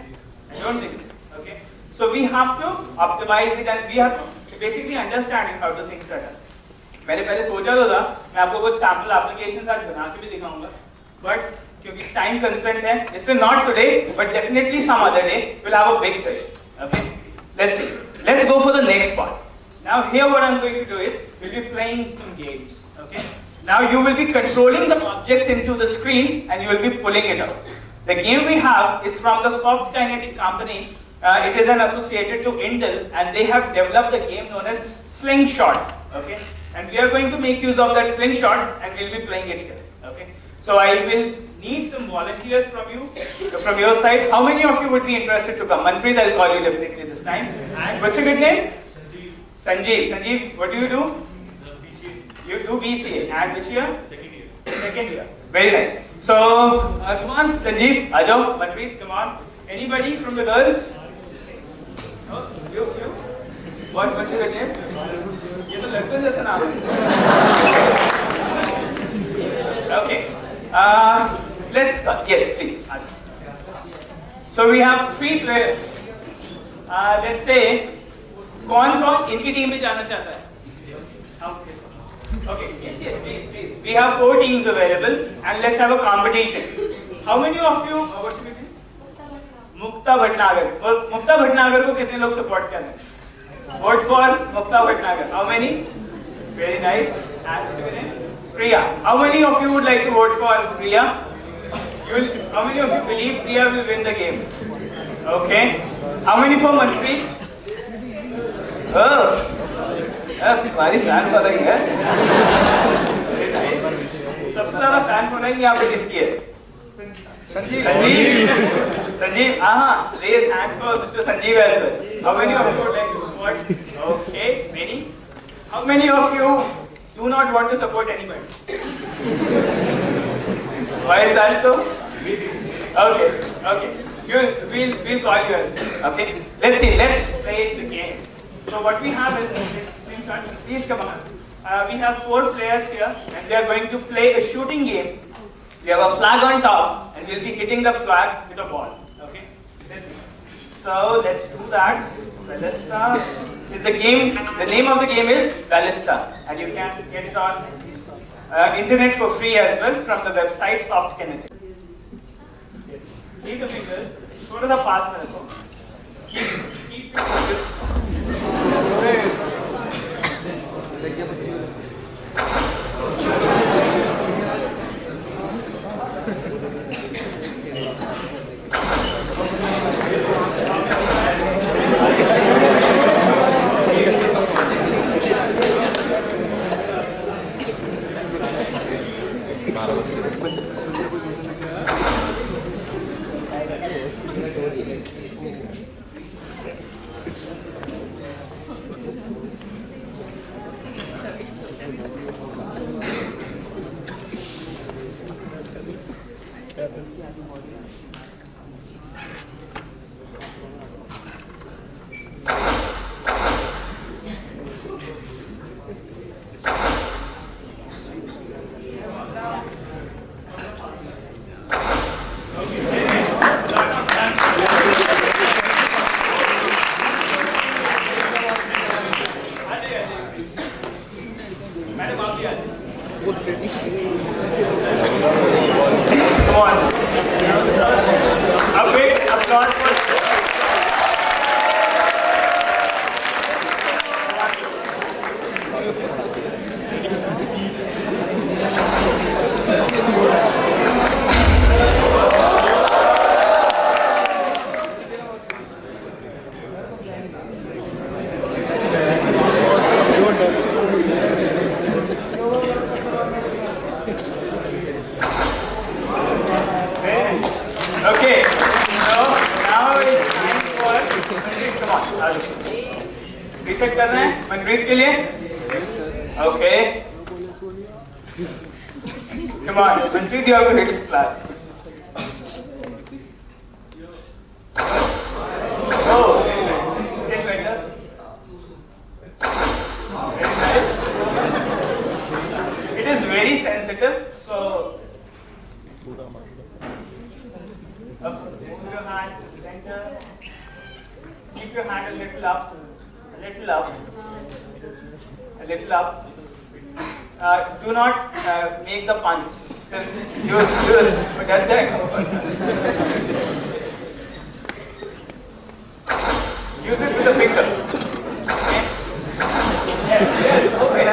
I don't think so. Okay, so we have to optimize it and we have to basically understand how the things are done. मैंने पहले सोचा तो था मैं आपको कुछ सैम्पल एप्लीकेशंस आज बना के भी दिखाऊंगा, बट क्योंकि टाइम कंस्ट्रेंट है, इसलिए not today but definitely some other day will have a big session. Okay, let's go for the next part. Now here what I'm going to do is we'll be playing some games. Okay, now you will be controlling the objects into the screen and you will be pulling it out. The game we have is from the Soft Kinetic company. It is an associated to Intel and they have developed a game known as Slingshot. Okay, and we are going to make use of that slingshot and we'll be playing it here. Okay, so I will need some volunteers from your side. How many of you would be interested to come? Manpreet, I'll call you definitely this time. And what's your good name? Sanjeev. Sanjeev, what do you do? You do BCA. And which year? Second year. Very nice. So come on, Sanjeev, Ajo, Manpreet, come on. Anybody from the girls? No? You? What's your good name? ये तो लड़कों जैसा नाम है. Okay, let's start. Yes, please. So we have 3 players. Let's say कौन इनकी team में जाना चाहता है? Okay, yes, please. We have 4 teams available and let's have a competition. How many of you? What's your name? मुक्ता भटनागर. मुक्ता भटनागर को कितने लोग support कर रहे हैं? Vote for Mukta Bhatnagar. How many? Very nice. And what's your name? Priya. How many of you would like to vote for Priya? How many of you believe Priya will win the game? Okay. How many for Manpreet? Oh, तुम्हारी fan following है. सबसे ज्यादा fan following यहाँ पे किसकी है? Sanjeev. Raise hands for Mr. Sanjeev as well. How many of you would like to support? Okay, many. How many of you do not want to support anybody? Why is that so? Okay. We'll call you as well. Okay. Let's see. Let's play the game. So what we have is, please come on. We have 4 players here, and they are going to play a shooting game. We have a flag on top, and we'll be hitting the flag with a ball. Okay. So let's do that. Ballista is the game. The name of the game is Ballista, and you can get it on internet for free as well from the website Soft Kinetic. Yes. Keep the fingers. Go to the pass method. Keep your fingers. Reset करना है मनप्रीत के लिए? Okay. Come on, Manpreet, you have to hit it flat. Oh, very nice. Still better. Very nice. It is very sensitive, so move your hand to the center. Keep your hand a little up, a little up, a little up. Do not make the punch. That's that. Use it with the finger. Okay. Yes, yes, okay.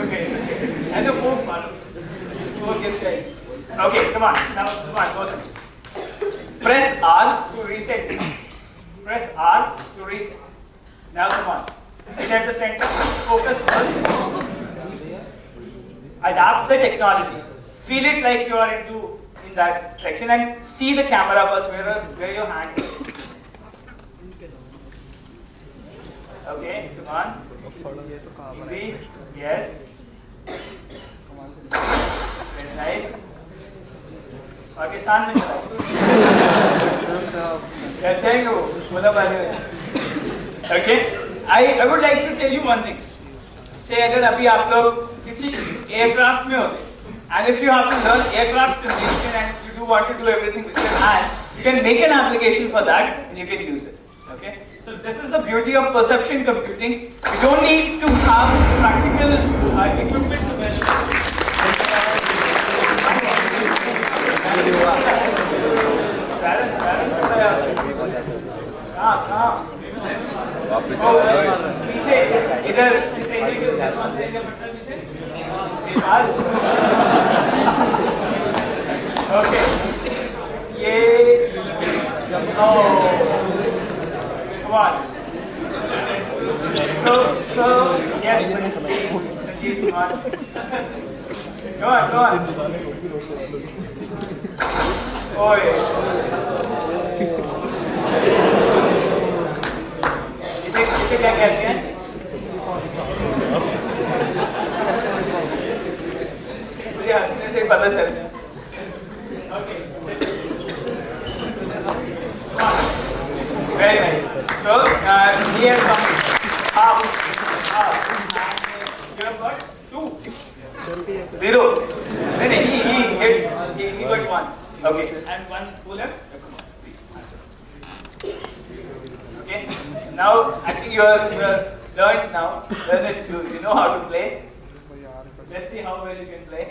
Okay. As a folk man. Okay, come on. Now, come on, go ahead. Press R to reset. Press R to reset. Now come on. Hit at the center. Focus first. Adapt the technology. Feel it like you are in that section and see the camera first where your hand is. Okay, come on. Easy. Yes. Very nice. Pakistan में चला कहते हैं वो बोला बात Okay, I would like to tell you one thing. Say अगर अभी आप लोग किसी aircraft में हो and if you have to learn aircraft simulation and you do want to do everything with your hand, you can make an application for that and you can use it. Okay, so this is the beauty of perception computing. You don't need to have practical equipment to measure. पीछे इधर इस area के पीछे okay ये come on so yes go on Oi. इसे क्या कहते हैं? मुझे हंसने से पता चल गया। Okay. Very nice. So here comes half. You have got 2. 0. Then he got 1. Okay, and 1 pull up. Okay, now I think you are learned now. You know how to play. Let's see how well you can play.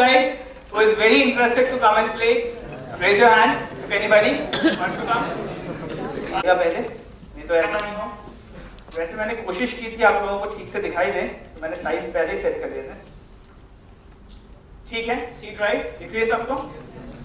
outside who is very interested to come and play? Raise your hands if anybody wants to come. पहले नहीं तो ऐसा नहीं हो. वैसे मैंने कोशिश की थी आप लोगों को ठीक से दिखाई दे, तो मैंने साइज पहले ही सेट कर दिए थे. ठीक है, सीट राइट दिख रही है सबको?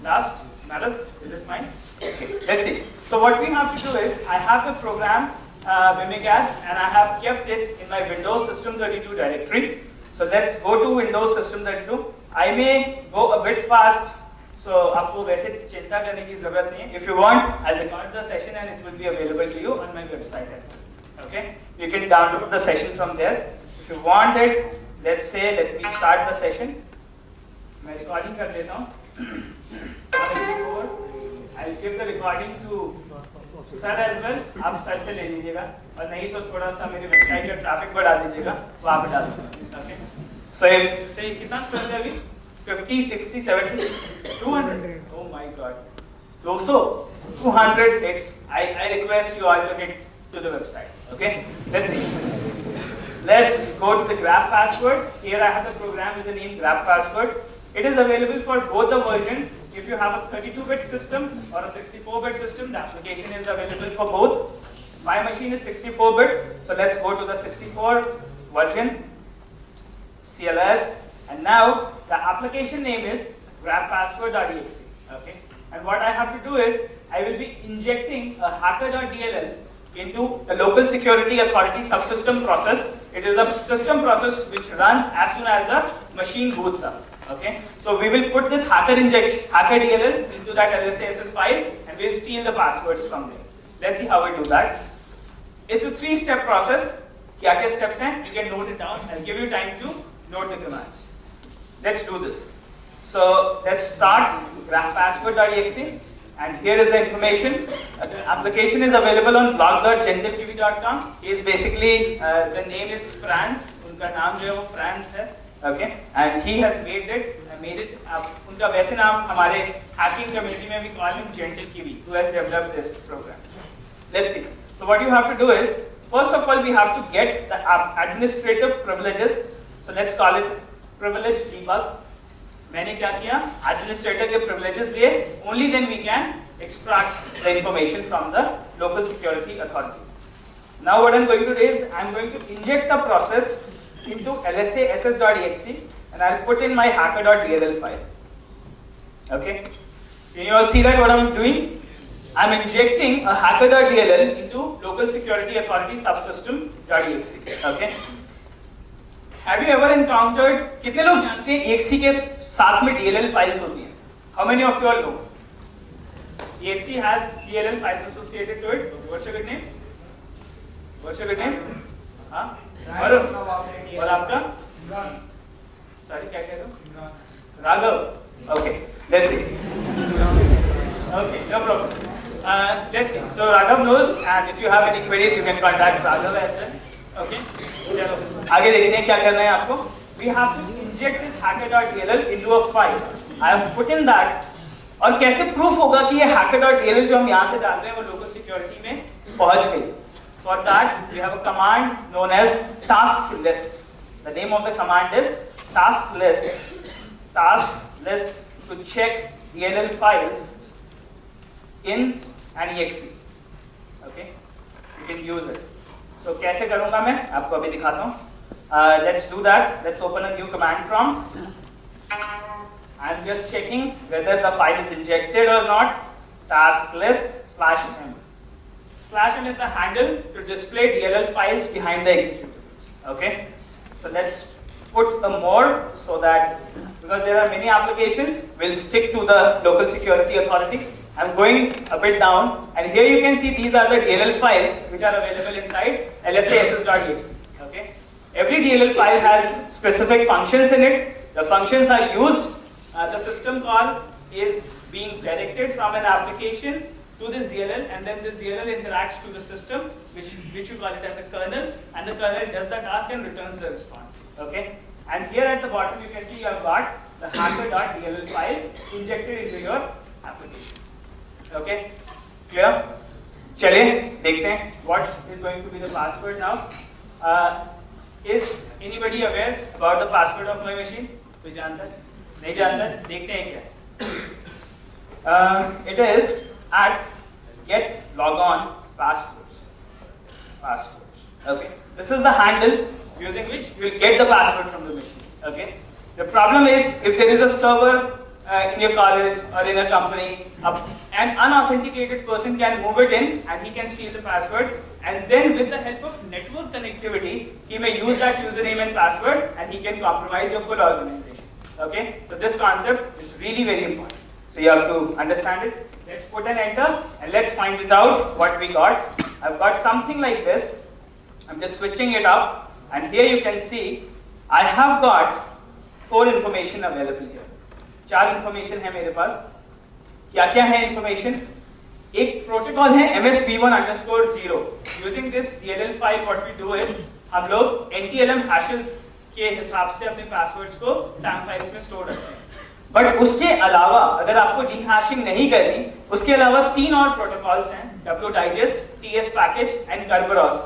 Last, madam, is it fine? Okay, let's see. So what we have to do is, I have the program Mimic-Ads and I have kept it in my Windows System 32 directory. So let's go to Windows System 32. I may go a bit fast, so आपको वैसे चिंता करने की जरूरत नहीं है. If you want, I'll record the session and it will be available to you on my website as well. Okay? You can download the session from there. If you want it, let's say, let me start the session. मैं recording कर लेता हूँ. I'll give the recording to sir as well. आप sir से ले लीजिएगा और नहीं तो थोड़ा सा मेरी वेबसाइट का ट्रैफिक बढ़ा दीजिएगा, वहाँ पे डाल दीजिएगा. Okay? So say कितना स्ट्रेंथ है अभी? 50, 60, 70, 200. Oh my God. 200, 200 hits. I request you all to hit to the website. Okay? Let's see. Let's go to the grab password. Here I have the program with the name grab password. It is available for both the versions. If you have a 32-bit system or a 64-bit system, the application is available for both. My machine is 64-bit, so let's go to the 64 version, CLS, and now the application name is grabpassword.exe. Okay, and what I have to do is I will be injecting a hacker.dll into the local security authority subsystem process. It is a system process which runs as soon as the machine boots up. Okay, so we will put this hacker.dll into that LSASS file and we'll steal the passwords from there. Let's see how we do that. It's a 3-step process. क्या steps हैं? You can note it down. I'll give you time to note the commands. Let's do this. So let's start grabpassword.exe and here is the information. The application is available on blog.gentiltv.com. Is basically the name is France. उनका नाम जो है वो France है. Okay, and he has made it. उनका वैसे नाम हमारे hacking community में we call him JentilKiwi, who has developed this program. Let's see. So what you have to do is, first of all, we have to get the administrative privileges. So let's call it privilege debug. मैंने क्या किया? Administrator के privileges लिए. Only then we can extract the information from the local security authority. Now what I'm going to do is, I'm going to inject the process into lsass.exe and I'll put in my hacker.dll file. Okay, can you all see that what I'm doing? I'm injecting a hacker.dll into local security authority subsystem.exe. Okay, have you ever encountered, कितने लोग जानते हैं exe के साथ में dll files होती हैं? How many of you all know? exe has dll files associated to it. What's your good name? What's your good name? हाँ? और आपका? Sorry, क्या कह रहे हो? Raghav. Okay, let's see. Okay, no problem. Let's see. So Raghav knows, and if you have any queries, you can contact Raghav as well. Okay. चलो आगे देखते हैं क्या करना है आपको. We have to inject this hacker.dll into a file. I have put in that. और कैसे proof होगा कि ये hacker.dll जो हम यहाँ से डाल रहे हैं वो local security में पहुँच गई? For that, we have a command known as task list. The name of the command is task list. Task list to check DLL files in an exe. Okay, you can use it. So कैसे करूँगा मैं? आपको अभी दिखाता हूँ. Let's do that. Let's open a new command prompt. I'm just checking whether the file is injected or not. Task list /m. /m is the handle to display DLL files behind the executables. Okay, so let's put a more so that, because there are many applications, we'll stick to the local security authority. I'm going a bit down, and here you can see these are the DLL files which are available inside lsass.exe. Okay, every DLL file has specific functions in it. The functions are used. The system call is being directed from an application to this DLL, and then this DLL interacts to the system, which you call it as a kernel, and the kernel does the task and returns the response. Okay, and here at the bottom you can see you have got the hacker.dll file injected into your application. Okay, clear? चलिए देखते हैं what is going to be the password now. Is anybody aware about the password of my machine? कोई जानता है? नहीं जानते? देखते हैं क्या. It is at get logon passwords. Okay. This is the handle using which you will get the password from the machine. Okay. The problem is if there is a server in your college or in a company, an unauthenticated person can move it in and he can steal the password, and then with the help of network connectivity, he may use that username and password and he can compromise your full organization. Okay, so this concept is really very important. So you have to understand it. Let's put an enter and let's find it out what we got. I've got something like this. I'm just switching it up, and here you can see I have got 4 information available here. 4 information है मेरे पास. क्या क्या है information? एक protocol है ms v1_0. Using this DLL file, what we do is हम लोग NTLM hashes के हिसाब से अपने passwords को SAM files में store रखते हैं. बट उसके अलावा अगर आपको डीहैशिंग नहीं करनी, उसके अलावा 3 और प्रोटोकॉल्स हैं, wdigest, ts package and Kerberos,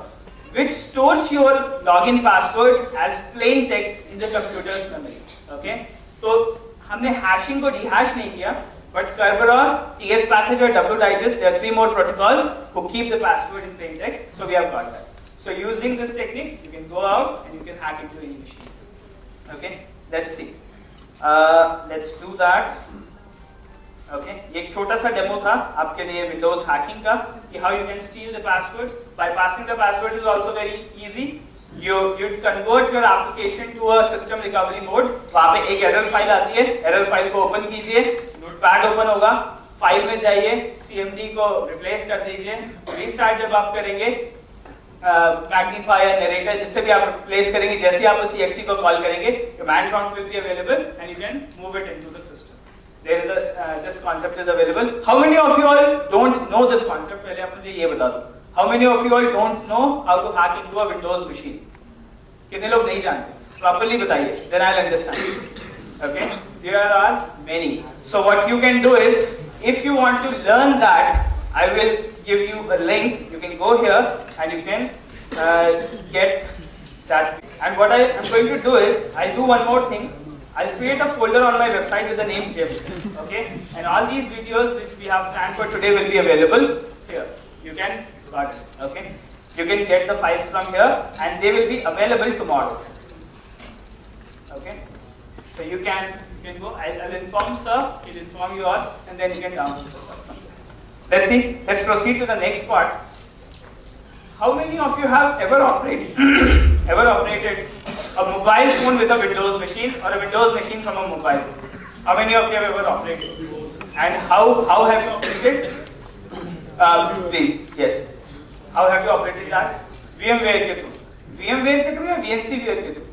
which stores your login passwords as plain text in the computer's memory. Okay, तो हमने हैशिंग को डीहैश नहीं किया, but Kerberos, ts package और wdigest, there are 3 more protocols who keep the password in plain text. So we have got that. So using this technique, you can go out and you can hack into any machine. Okay, let's see. Let's do that. Okay, ये एक छोटा सा demo था आपके लिए Windows hacking का कि how you can steal the password. Bypassing the password is also very easy. You convert your application to a system recovery mode. वहाँ पे एक एरर फाइल आती है, एरर फाइल को ओपन कीजिए, नोटपैड ओपन होगा, फाइल में जाइए, CMD को रिप्लेस कर दीजिए, रीस्टार्ट जब आप करेंगे, मैग्नीफायर, नरेटर, जिससे भी आप रिप्लेस करेंगे, जैसे ही आप उस exe को कॉल करेंगे, command prompt will be available and you can move it into the system. There is this concept is available. How many of you all don't know this concept? पहले आप मुझे ये बता दो. How many of you all don't know how to hack into a Windows machine? कितने लोग नहीं जानते? Properly बताइए. Then I'll understand. Okay? There are many. So what you can do is, if you want to learn that, I will give you a link. You can go here and you can get that. And what I am going to do is, I'll do one more thing. I'll create a folder on my website with the name JIMS. Okay? And all these videos which we have planned for today will be available here. You can got it. Okay? You can get the files from here and they will be available tomorrow. Okay? So you can go. I'll inform sir. He'll inform you all, and then you can download the stuff from there. Let's see. Let's proceed to the next part. How many of you have ever operated a mobile phone with a Windows machine or a Windows machine from a mobile phone? How many of you have ever operated? And how have you operated? Please, yes. How have you operated that? VMware के through. VMware के through या VNCware के through?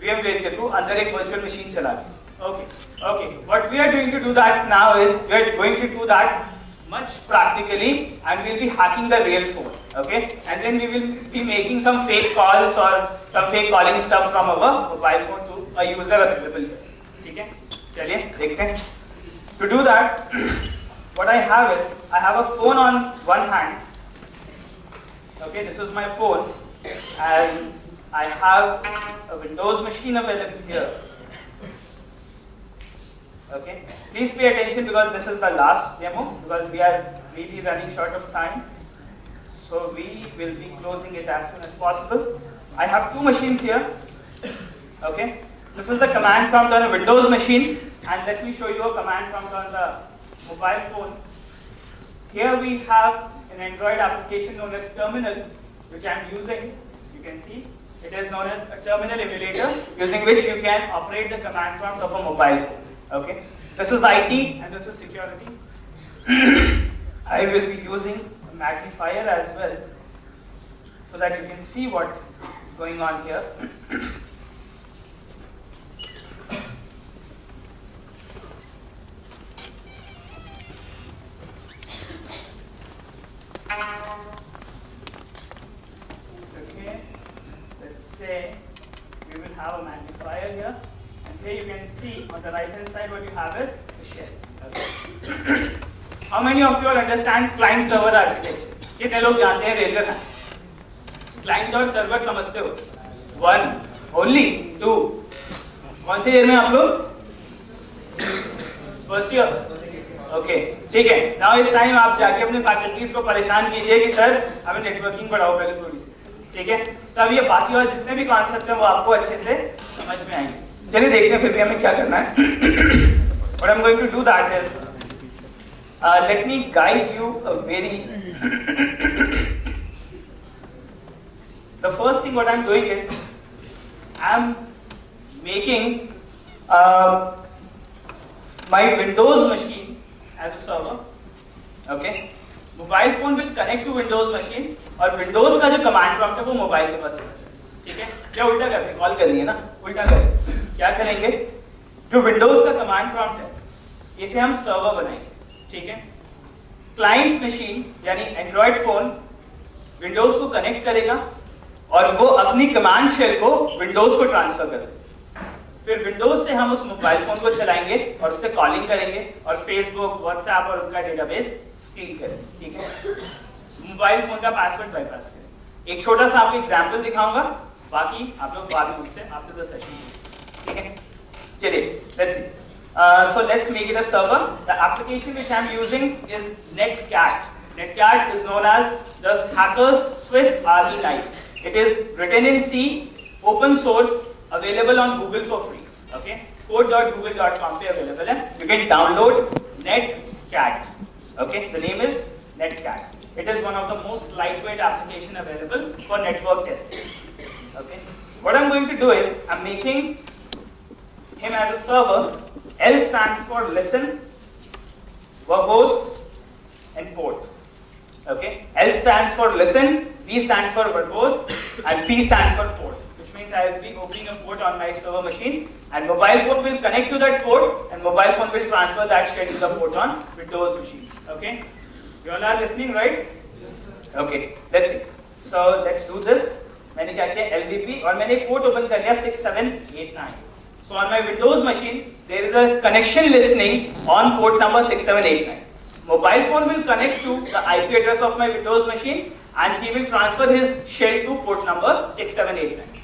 VMware के through अंदर एक virtual machine चला के. Okay. What we are going to do that now is we are going to do that much practically, and we'll be hacking the real phone. Okay, and then we will be making some fake calls or some fake calling stuff from our mobile phone to a user available here. ठीक है? चलिए देखते हैं. To do that, what I have is I have a phone on one hand. Okay, this is my phone, and I have a Windows machine available here. Okay, please pay attention because this is the last demo because we are really running short of time. So we will be closing it as soon as possible. I have 2 machines here. Okay, this is the command prompt on a Windows machine, and let me show you a command prompt on the mobile phone. Here we have an Android application known as Terminal, which I am using. You can see it is known as a terminal emulator, using which you can operate the command prompt of a mobile phone. Okay, this is IT and this is security. I will be using a magnifier as well so that you can see what is going on here. Okay, let's say we will have a magnifier here. Here you can see on the right hand side what you have is the shell. Okay. How many of you all understand client server architecture? कितने लोग जानते हैं razor है? Client और server समझते हो? 1, only 2. कौन से ईयर में आप लोग? First year? ओके, ठीक है। नाउ इस टाइम आप जाके अपने फैकल्टीज को परेशान कीजिए कि सर हमें नेटवर्किंग पढ़ाओ पहले थोड़ी सी, ठीक है? तब ये बाकी और जितने भी कॉन्सेप्ट हैं वो आपको अच्छे से समझ में आएंगे। चलिए देखते हैं फिर भी हमें क्या करना है। What I'm going to do that is, let me guide you a very the first thing what I'm doing is I'm making my Windows machine as a server. Okay, mobile phone will connect to Windows machine और Windows का जो command prompt है वो mobile के पास चला जाएगा, ठीक है? क्या उल्टा करते हैं? कॉल करनी है ना, उल्टा करें। क्या करेंगे? जो Windows का कमांड प्रॉम्प्ट है इसे हम सर्वर बनाएंगे, ठीक है? क्लाइंट मशीन यानी एंड्रॉइड फोन विंडोज को कनेक्ट करेगा और वो अपनी कमांड शेल को विंडोज को ट्रांसफर करेगा। फिर विंडोज से हम उस मोबाइल फोन को चलाएंगे और उससे कॉलिंग करेंगे और फेसबुक, व्हाट्सएप और उनका डेटाबेस स्टील करेंगे, ठीक है? मोबाइल फोन का पासवर्ड बाईपास करेंगे। एक छोटा सा आपको एग्जांपल दिखाऊंगा, बाकी आप लोग बाद में मुझसे आफ्टर द सेशन, ठीक है? चलिए, let's see. So let's make it a server. The application which I'm using is Netcat. Netcat is known as the hacker's Swiss Army knife. It is written in C, open source, available on Google for free. Okay, code.google.com पे available है. You can download Netcat. Okay, the name is Netcat. It is one of the most lightweight application available for network testing. Okay, what I'm going to do is I'm making him as a server. L stands for listen, verbose, and port. Okay, L stands for listen, V stands for verbose, and P stands for port. Which means I will be opening a port on my server machine, and mobile phone will connect to that port, and mobile phone will transfer that straight to the port on Windows machine. Okay, you all are listening, right? Okay, let's see. So let's do this. मैंने क्या किया? LVP और मैंने एक port open कर लिया 6789. So on my Windows machine, there is a connection listening on port number 6789. Mobile phone will connect to the IP address of my Windows machine and he will transfer his shell to port number 6789.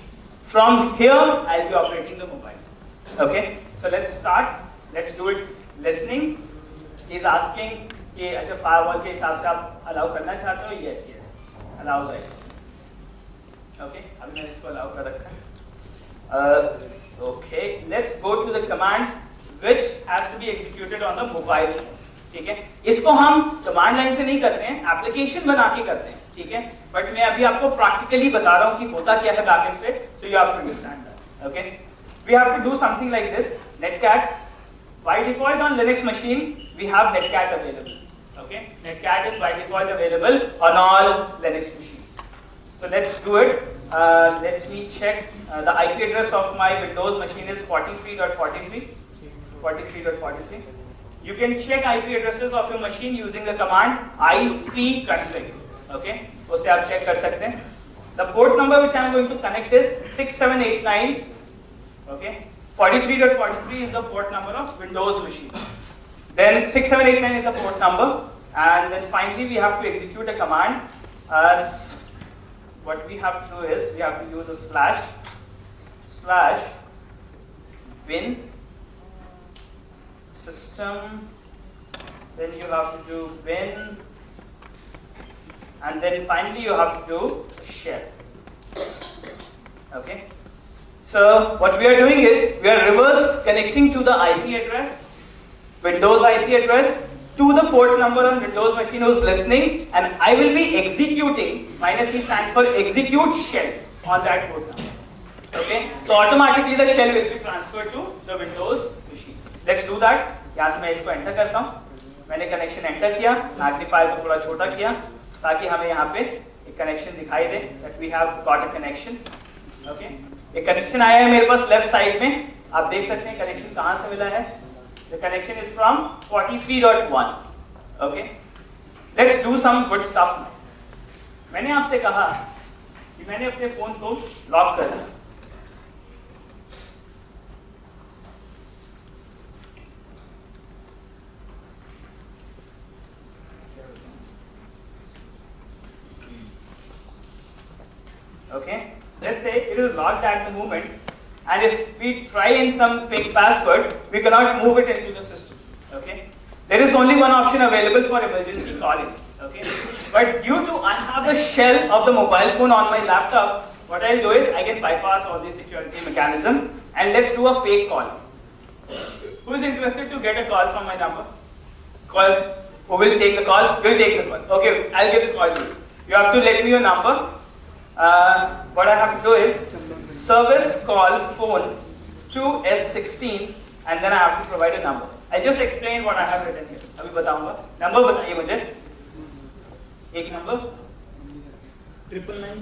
From here, I'll be operating the mobile. Okay, so let's start. Let's do it listening. He is asking कि अच्छा firewall के हिसाब से आप allow करना चाहते हो? Yes, yes. Allow guys. Okay, अभी मैंने इसको allow कर रखा है. Okay, let's go to the command which has to be executed on the mobile phone. ठीक है? इसको हम कमांड लाइन से नहीं करते हैं, एप्लीकेशन बना के करते हैं, ठीक है? बट मैं अभी आपको प्रैक्टिकली बता रहा हूँ कि होता क्या है बैकएंड पे, so you have to understand that. Okay? We have to do something like this. Netcat. By default on Linux machine, we have Netcat available. Okay? Netcat is by default available on all Linux machines. So let's do it. Let me check. The IP address of my Windows machine is 43.43. 43.43. You can check IP addresses of your machine using the command ipconfig. Okay, उससे आप check कर सकते हैं. The port number which I am going to connect is 6789. Okay, 43.43 is the port number of Windows machine. Then 6789 is the port number, and then finally we have to execute a command. What we have to do is we have to use a slash bin system, then you have to do bin, and then finally you have to do shell. Okay, so what we are doing is we are reverse connecting to the IP address, Windows IP address, to the port number on Windows machine who's listening, and I will be executing, -E stands for execute shell on that port number. Okay, so automatically the shell will be transferred to the Windows machine. Let's do that. यहाँ से मैं इसको enter करता हूँ. मैंने connection enter किया, magnifier को थोड़ा छोटा किया ताकि हमें यहाँ पे एक कनेक्शन दिखाई दे that we have got a connection. Okay, एक कनेक्शन आया है मेरे पास लेफ्ट साइड में. आप देख सकते हैं कनेक्शन कहाँ से मिला है. The connection is from 43.1. Okay, let's do some good stuff. मैंने आपसे कहा कि मैंने अपने फोन को लॉक कर दिया. Okay, let's say it is locked at the moment, and if we try in some fake password, we cannot move it into the system. there is only one option available for emergency calling. Okay, but due to I have the shell of the mobile phone on my laptop, what I'll do is I can bypass all the security mechanism and let's do a fake call. Who is interested to get a call from my number? Call. Who will take the call? Will take the call. Okay, I'll give the call to you. You have to let me your number. What I have to do is service call phone to S16 and then I have to provide a number. I just explain what I have written here. अभी बताऊंगा. Number बताइए मुझे. एक number. 999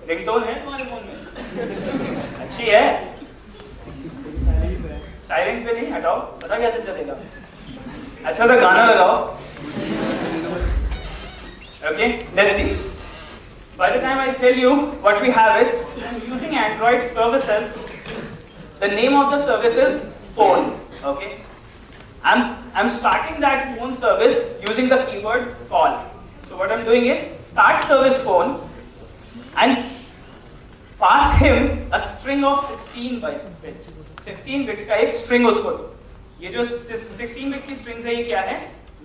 ringtone है तुम्हारे phone में? अच्छी है? साइलेंट पे नहीं हटाओ, पता कैसे चलेगा? अच्छा तो गाना लगाओ. Okay, let's see. By the time I tell you what we have is, I'm using Android services. The name of the service is phone. Okay, I'm starting that phone service using the keyword call. So what I'm doing is start service phone and pass him a string of 16 bits. 16 bits का एक string उसको दो. ये जो 16 bit की strings है ये क्या है?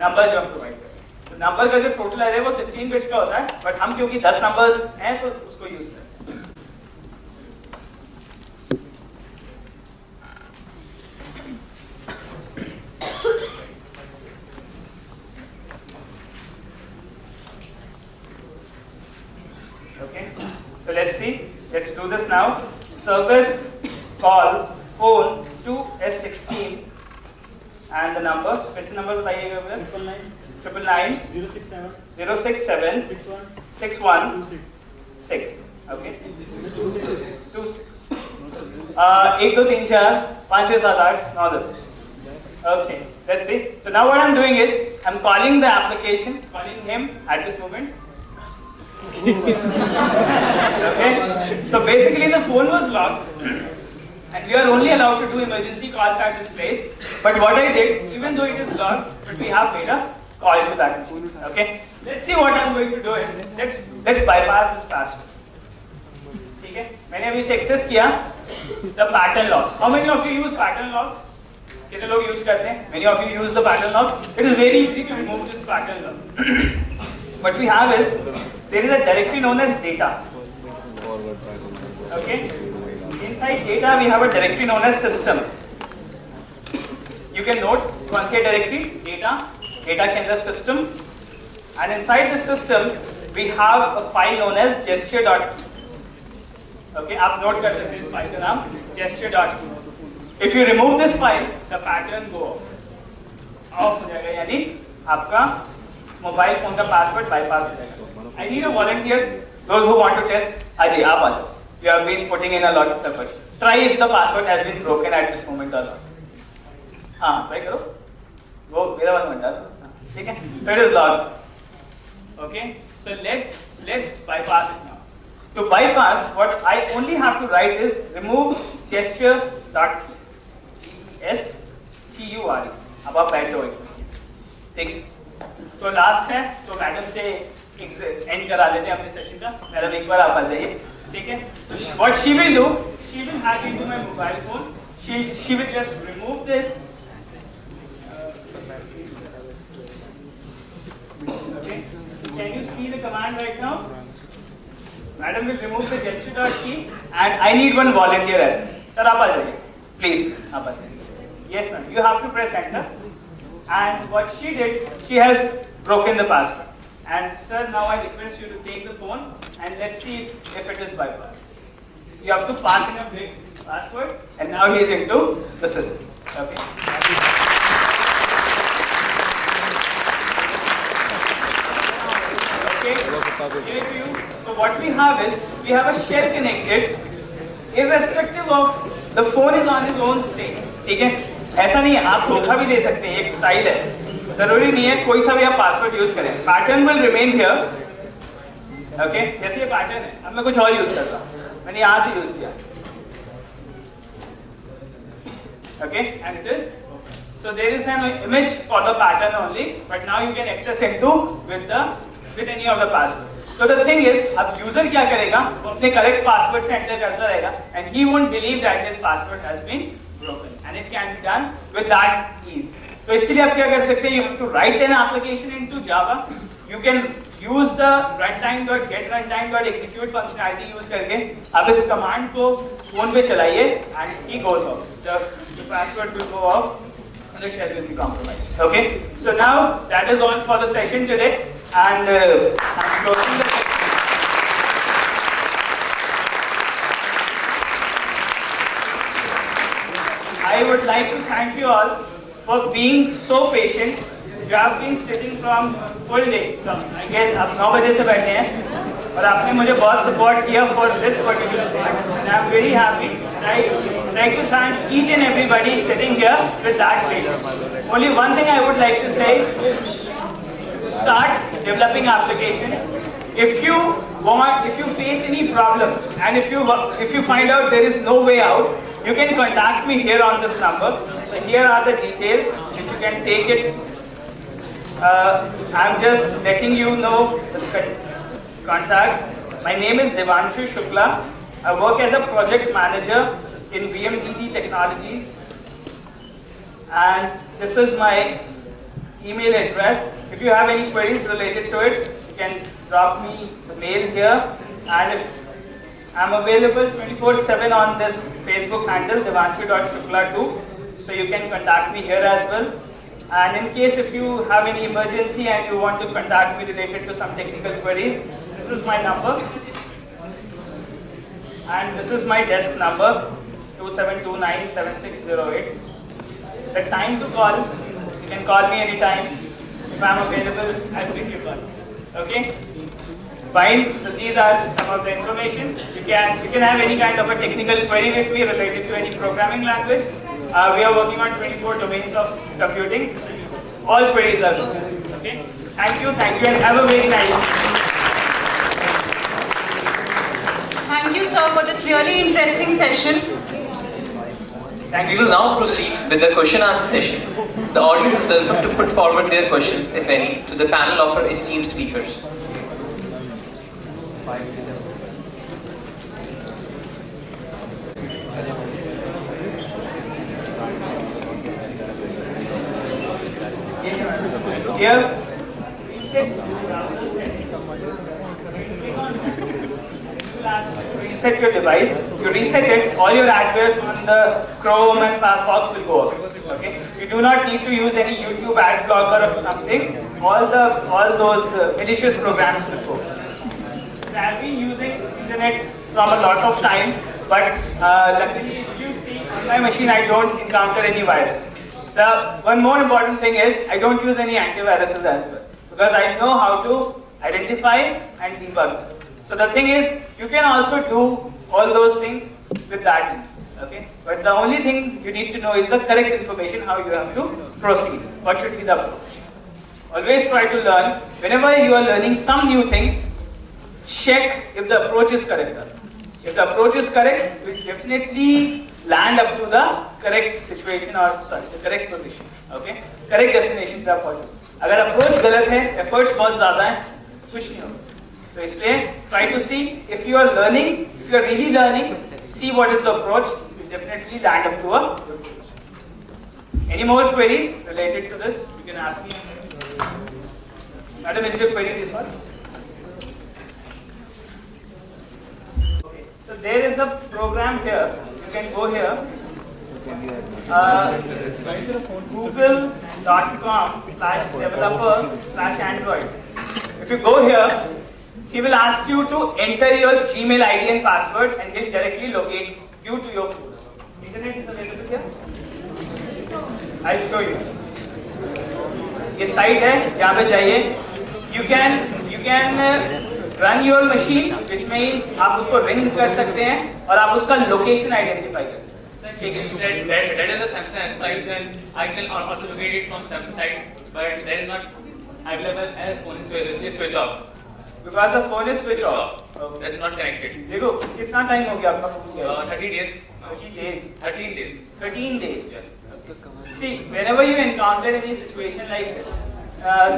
Number जो हम provide करते हैं. तो number का जो total है वो 16 bits का होता है, but हम क्योंकि 10 numbers हैं तो उसको use करते हैं. Okay, so let's see. Let's do this now. Service call phone to S16 and the number. What's the number? 999 067 6126. Okay. 26. 1 2 3 4 5 6 7 8 9 10. Okay. Let's see. So now what I'm doing is I'm calling the application, calling him at this moment. Okay, so basically the phone was locked and we are only allowed to do emergency calls at this place, but what I did, even though it is locked, but we have made a call to that phone. Okay, let's see what I'm going to do is let's bypass this password. Okay, मैंने अभी से access किया the pattern locks. How many of you use pattern locks? कितने लोग use करते हैं? Many of you use the pattern lock. It is very easy to remove this pattern lock. What we have is there is a directory known as data. Okay, inside data we have a directory known as system. You can note कौन सी directory data के अंदर system, and inside the system we have a file known as gesture.key. Okay, आप note कर सकते हैं इस file का नाम gesture.key. If you remove this file, the pattern go off. Off हो जाएगा, यानी आपका मोबाइल फोन का पासवर्ड बाईपास हो जाएगा. I need a volunteer. Those who want to test, Ajay, आप आ जाओ. You have been putting in a lot of efforts. Try if the password has been broken at this moment or not. हाँ, try करो. वो मेरा वाला मत डालो. ठीक है? So it is logged. Okay. So let's bypass it now. To bypass, what I only have to write is remove gesture.gesture. अब आप बैठ जाओ. ठीक. तो लास्ट है, तो मैडम से एंड करा लेते हैं अपने सेशन का. मैडम एक बार आप आ जाइए. ठीक है. So what she will do, she will hack into my mobile phone. She will just remove this. Okay. Can you see the command right now? Madam will remove the gesture.key and I need one volunteer. Sir, आप आ जाइए. Please, आप आ जाइए. Yes, ma'am. You have to press enter. And what she did, she has broken the password. And sir, now I request you to take the phone and let's see if it is bypassed. You have to pass in a big password and now he is into the system. Okay. Okay. So what we have is, we have a shell connected irrespective of the phone is on its own state. ठीक है? ऐसा नहीं है, आप धोखा भी दे सकते हैं, एक स्टाइल है. जरूरी नहीं है कोई सा भी आप पासवर्ड यूज करें. Pattern will remain here. Okay, जैसे ये पैटर्न है, अब मैं कुछ और यूज कर रहा हूं. मैंने यहां से यूज किया. Okay, and it is so there is an image for the pattern only, but now you can access into with any of the password. So So the thing is, अब user क्या करेगा? वो अपने correct password से enter करता रहेगा, and he won't believe that his password has been broken, and it can be done with that ease. तो इसके लिए आप क्या कर सकते हैं? You have to write an application into Java. You can use the runtime.get/runtime.execute functionality use करके आप इस command को phone पे चलाइए and he goes off. The password will go off and the shell will be compromised. Okay? So now that is all for the session today, and I'm closing the session. I would like to thank you all for being so patient. You have been sitting from full day. I guess आप 9 बजे से बैठे हैं और आपने मुझे बहुत support किया for this particular thing, and I'm very happy. And I would like to thank each and everybody sitting here with that patience. Only one thing I would like to say: start developing applications. If you face any problem, and if you find out there is no way out, you can contact me here on this number. So here are the details, which you can take it. I'm just letting you know the contacts. My name is Devanshu Shukla. I work as a project manager in VMDT Technologies, and this is my email address. If you have any queries related to it, you can drop me the mail here, and if I'm available 24/7 on this Facebook handle devanshu.shukla2, so you can contact me here as well. And in case if you have any emergency and you want to contact me related to some technical queries, this is my number, and this is my desk number 27297608. The time to call, you can call me anytime. If I'm available, I'll pick your call. Okay? Fine. So these are some of the information. You can have any kind of a technical query with me related to any programming language. We are working on 24 domains of computing. All queries are good. Okay? Thank you, and have a very nice day. Thank you, sir, for that really interesting session. We will now proceed with the question answer session. The audience is welcome to put forward their questions, if any, to the panel of our esteemed speakers. Here, reset your device. You reset it, all your adverts on the Chrome and Firefox will go up. Okay? You do not need to use any YouTube ad blocker or something. All those malicious programs will go. I've been using internet from a lot of time, but luckily, if you see on my machine, I don't encounter any virus. The one more important thing is I don't use any antiviruses as well, because I know how to identify and debug them. So the thing is, you can also do all those things with that ease. Okay? But the only thing you need to know is the correct information, how you have to proceed. What should be the approach? Always try to learn. Whenever you are learning some new thing, check if the approach is correct. If the approach is correct, you will definitely land up to the correct situation, or sorry, the correct position. Okay? Correct destination पे आप पहुँचो. अगर approach गलत है, efforts बहुत ज़्यादा हैं, कुछ नहीं होगा. तो इसलिए try to see if you are learning, if you are really learning, see what is the approach. You definitely land up to a good position. Any more queries related to this? You can ask me. Madam, is your query resolved? Okay. So there is a program here. You can go here. Google.com/developer/Android. If you go here, he will ask you to enter your Gmail ID and password, and he'll directly locate you to your phone. Internet is available here. I'll show you. This site है, यहाँ पे जाइए. You can run your machine, which means आप उसको ring कर सकते हैं और आप उसका location identify कर सकते हैं. That is the Samsung site, and I can also locate it from Samsung site, but that is not available as phone is switch off. Because the phone is switch off. Okay. That's not connected. देखो कितना time हो गया आपका phone गया? 30 days. 30 days. 13 days. 13 days. Yeah. See, whenever you encounter any situation like this,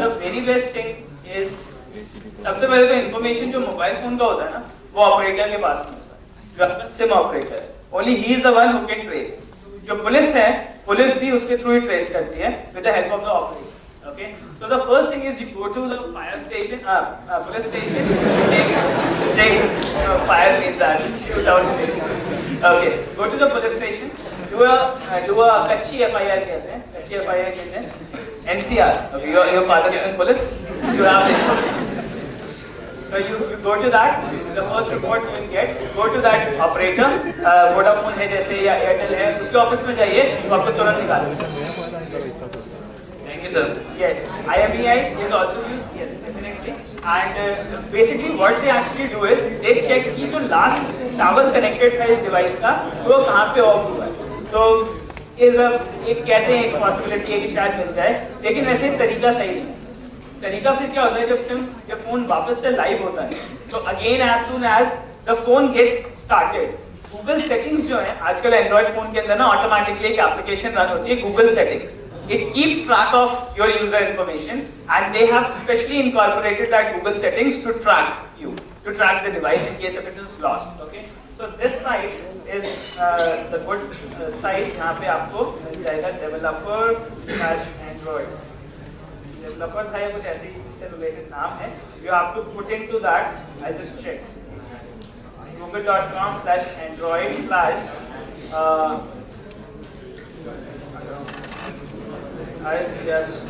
the very best thing is सबसे पहले तो information जो मोबाइल फोन का होता है ना, वो ऑपरेटर के पास नहीं होता है, जो आपका सिम ऑपरेटर है. Only he is the one who can trace. जो पुलिस है, पुलिस भी उसके थ्रू ही ट्रेस करती है with the help of the operator. Okay, so the first thing is you go to the fire station, police station, take fire means that shoot out station. Okay, go to the police station, do a kachi FIR कहते हैं, kachi FIR कहते हैं, NCR. Okay, your father is in police, you have the information. So you go to that, the first report you will get, go to that operator, Vodafone है जैसे या Airtel है, उसके office में जाइए, वो आपको तुरंत निकालेंगे. Sir. Yes, IMEI is also used. Yes, definitely. And basically, what they actually do is they check कि जो last tower connected था इस device का, वो कहाँ पे off हुआ है. So एक कहते हैं एक possibility है कि शायद मिल जाए, लेकिन वैसे तरीका सही नहीं. तरीका फिर क्या होता है जब फोन वापस से live होता है, तो again as soon as the phone gets started, Google settings जो है आजकल Android phone के अंदर ना automatically एक application run होती है Google settings. It keeps track of your user information, and they have specially incorporated that Google settings to track you, to track the device in case if it is lost. Okay, so this site is the good site. यहाँ पे आपको मिल जाएगा developer/Android. Developer था या कुछ ऐसे ही इससे related नाम है. You have to put into that. I'll just check. google.com/Android/ I'll just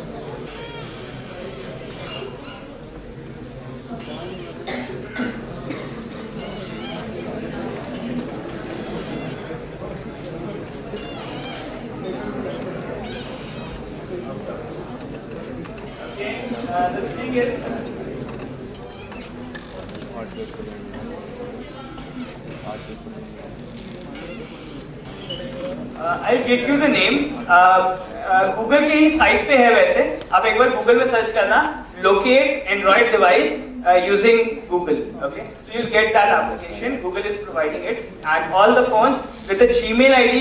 the thing is I'll get you the name. Google के ही साइट पे है वैसे. आप एक बार Google में सर्च करना locate Android device using Google. Okay, so you'll get that application. Google is providing it, and all the phones with the Gmail ID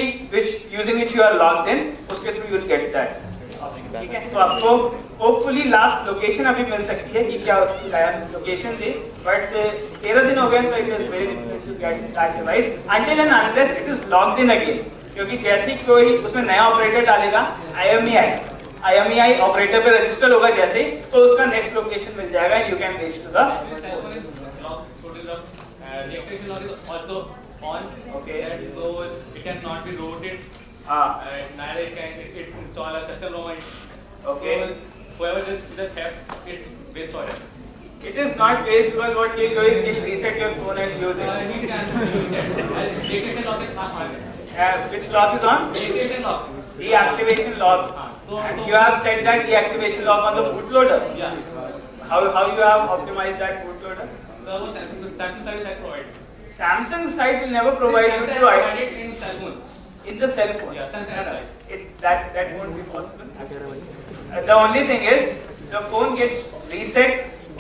using which you are logged in, उसके through you'll get that. ठीक है, तो आपको hopefully last location अभी मिल सकती है कि क्या उसकी last location थी, but 13 दिन हो गए तो it is very difficult to get that device until and unless it is logged in again. क्योंकि जैसे ही कोई उसमें नया ऑपरेटर डालेगा IMEI ऑपरेटर पे रजिस्टर होगा जैसे ही, तो उसका नेक्स्ट लोकेशन मिल जाएगा. You can reach to the deactivation log is also on. Okay, so it cannot be rotated. Neither it install a custom ROM. Okay, so whoever does the theft is based on it. It is not based because what he'll do is he'll reset your phone and use it. He can reset. Deactivation log is on. Which log is on? Deactivation log. Deactivation log. And you have set that deactivation log on the bootloader. Yeah. How you have optimized that bootloader? Samsung side will provide. Samsung site will never provide you to it in cell phone. In the cell phone. Yeah, Samsung side. That won't be possible. The only thing is the phone gets reset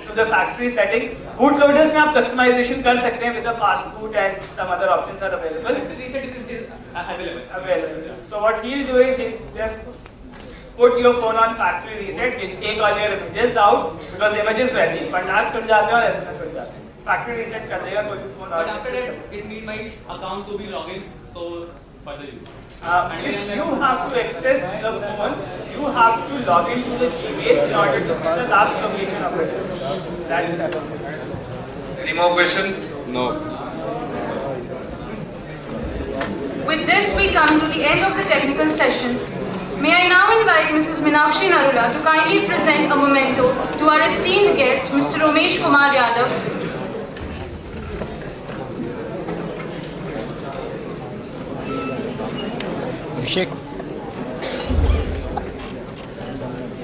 to the factory setting. Bootloaders में आप customization कर सकते हैं with the fast boot and some other options are available. Reset is available. So what he'll do is he'll just put your phone on factory reset. He'll take all your images out because images रहती हैं, contacts छुट जाते हैं और SMS छुट जाते हैं. Factory reset कर देगा कोई भी phone. But after that, it need my account to be login so for the use. If you have to access the phone, you have to log into the Gmail in order to see the last location of it. That is that. Any more questions? No. With this, we come to the end of the technical session. May I now invite Mrs. Meenakshi Narula to kindly present a memento to our esteemed guest, Mr. Ramesh Kumar Yadav.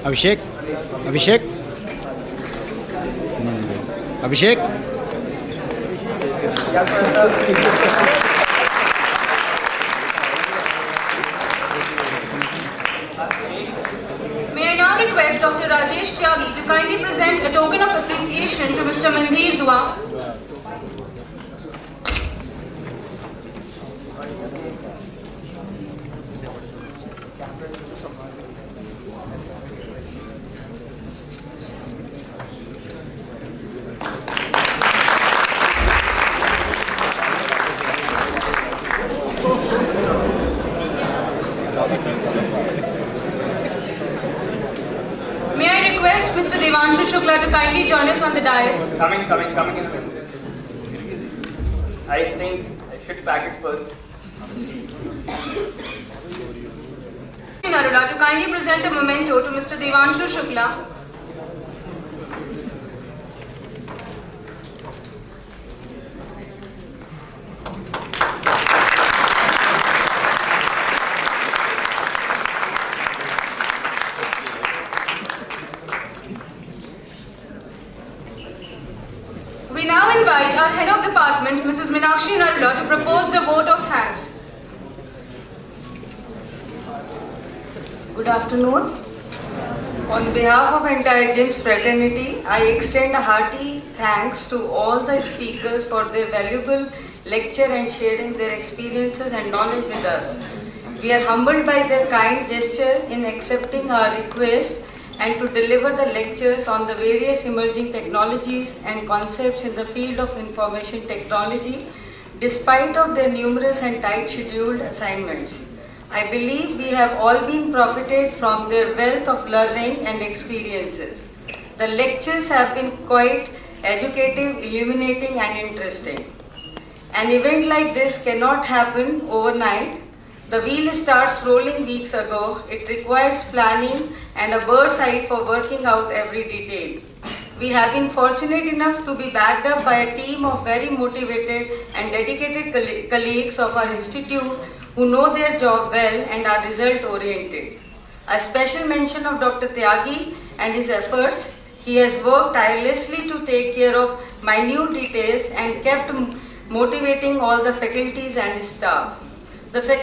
Abhishek. May I now request Dr. Rajesh Tyagi to kindly present a token of appreciation to Mr. Mandhir Dua. Mr. Devanshu Shukla to kindly join us on the dais. Coming in a minute. I think I should pack it first. Narula to kindly present a memento to Mr. Devanshu Shukla. We now invite our head of department, Mrs. Meenakshi Narula, to propose the vote of thanks. Good afternoon. On behalf of entire JIMS fraternity, I extend a hearty thanks to all the speakers for their valuable lecture and sharing their experiences and knowledge with us. We are humbled by their kind gesture in accepting our request and to deliver the lectures on the various emerging technologies and concepts in the field of information technology, despite of their numerous and tight scheduled assignments. I believe we have all been profited from their wealth of learning and experiences. The lectures have been quite educative, illuminating and interesting. An event like this cannot happen overnight. The wheel starts rolling weeks ago. It requires planning and a bird's eye for working out every detail. We have been fortunate enough to be backed up by a team of very motivated and dedicated colleagues of our institute who know their job well and are result oriented. A special mention of Dr. Tyagi and his efforts. He has worked tirelessly to take care of minute details and kept motivating all the faculties and staff.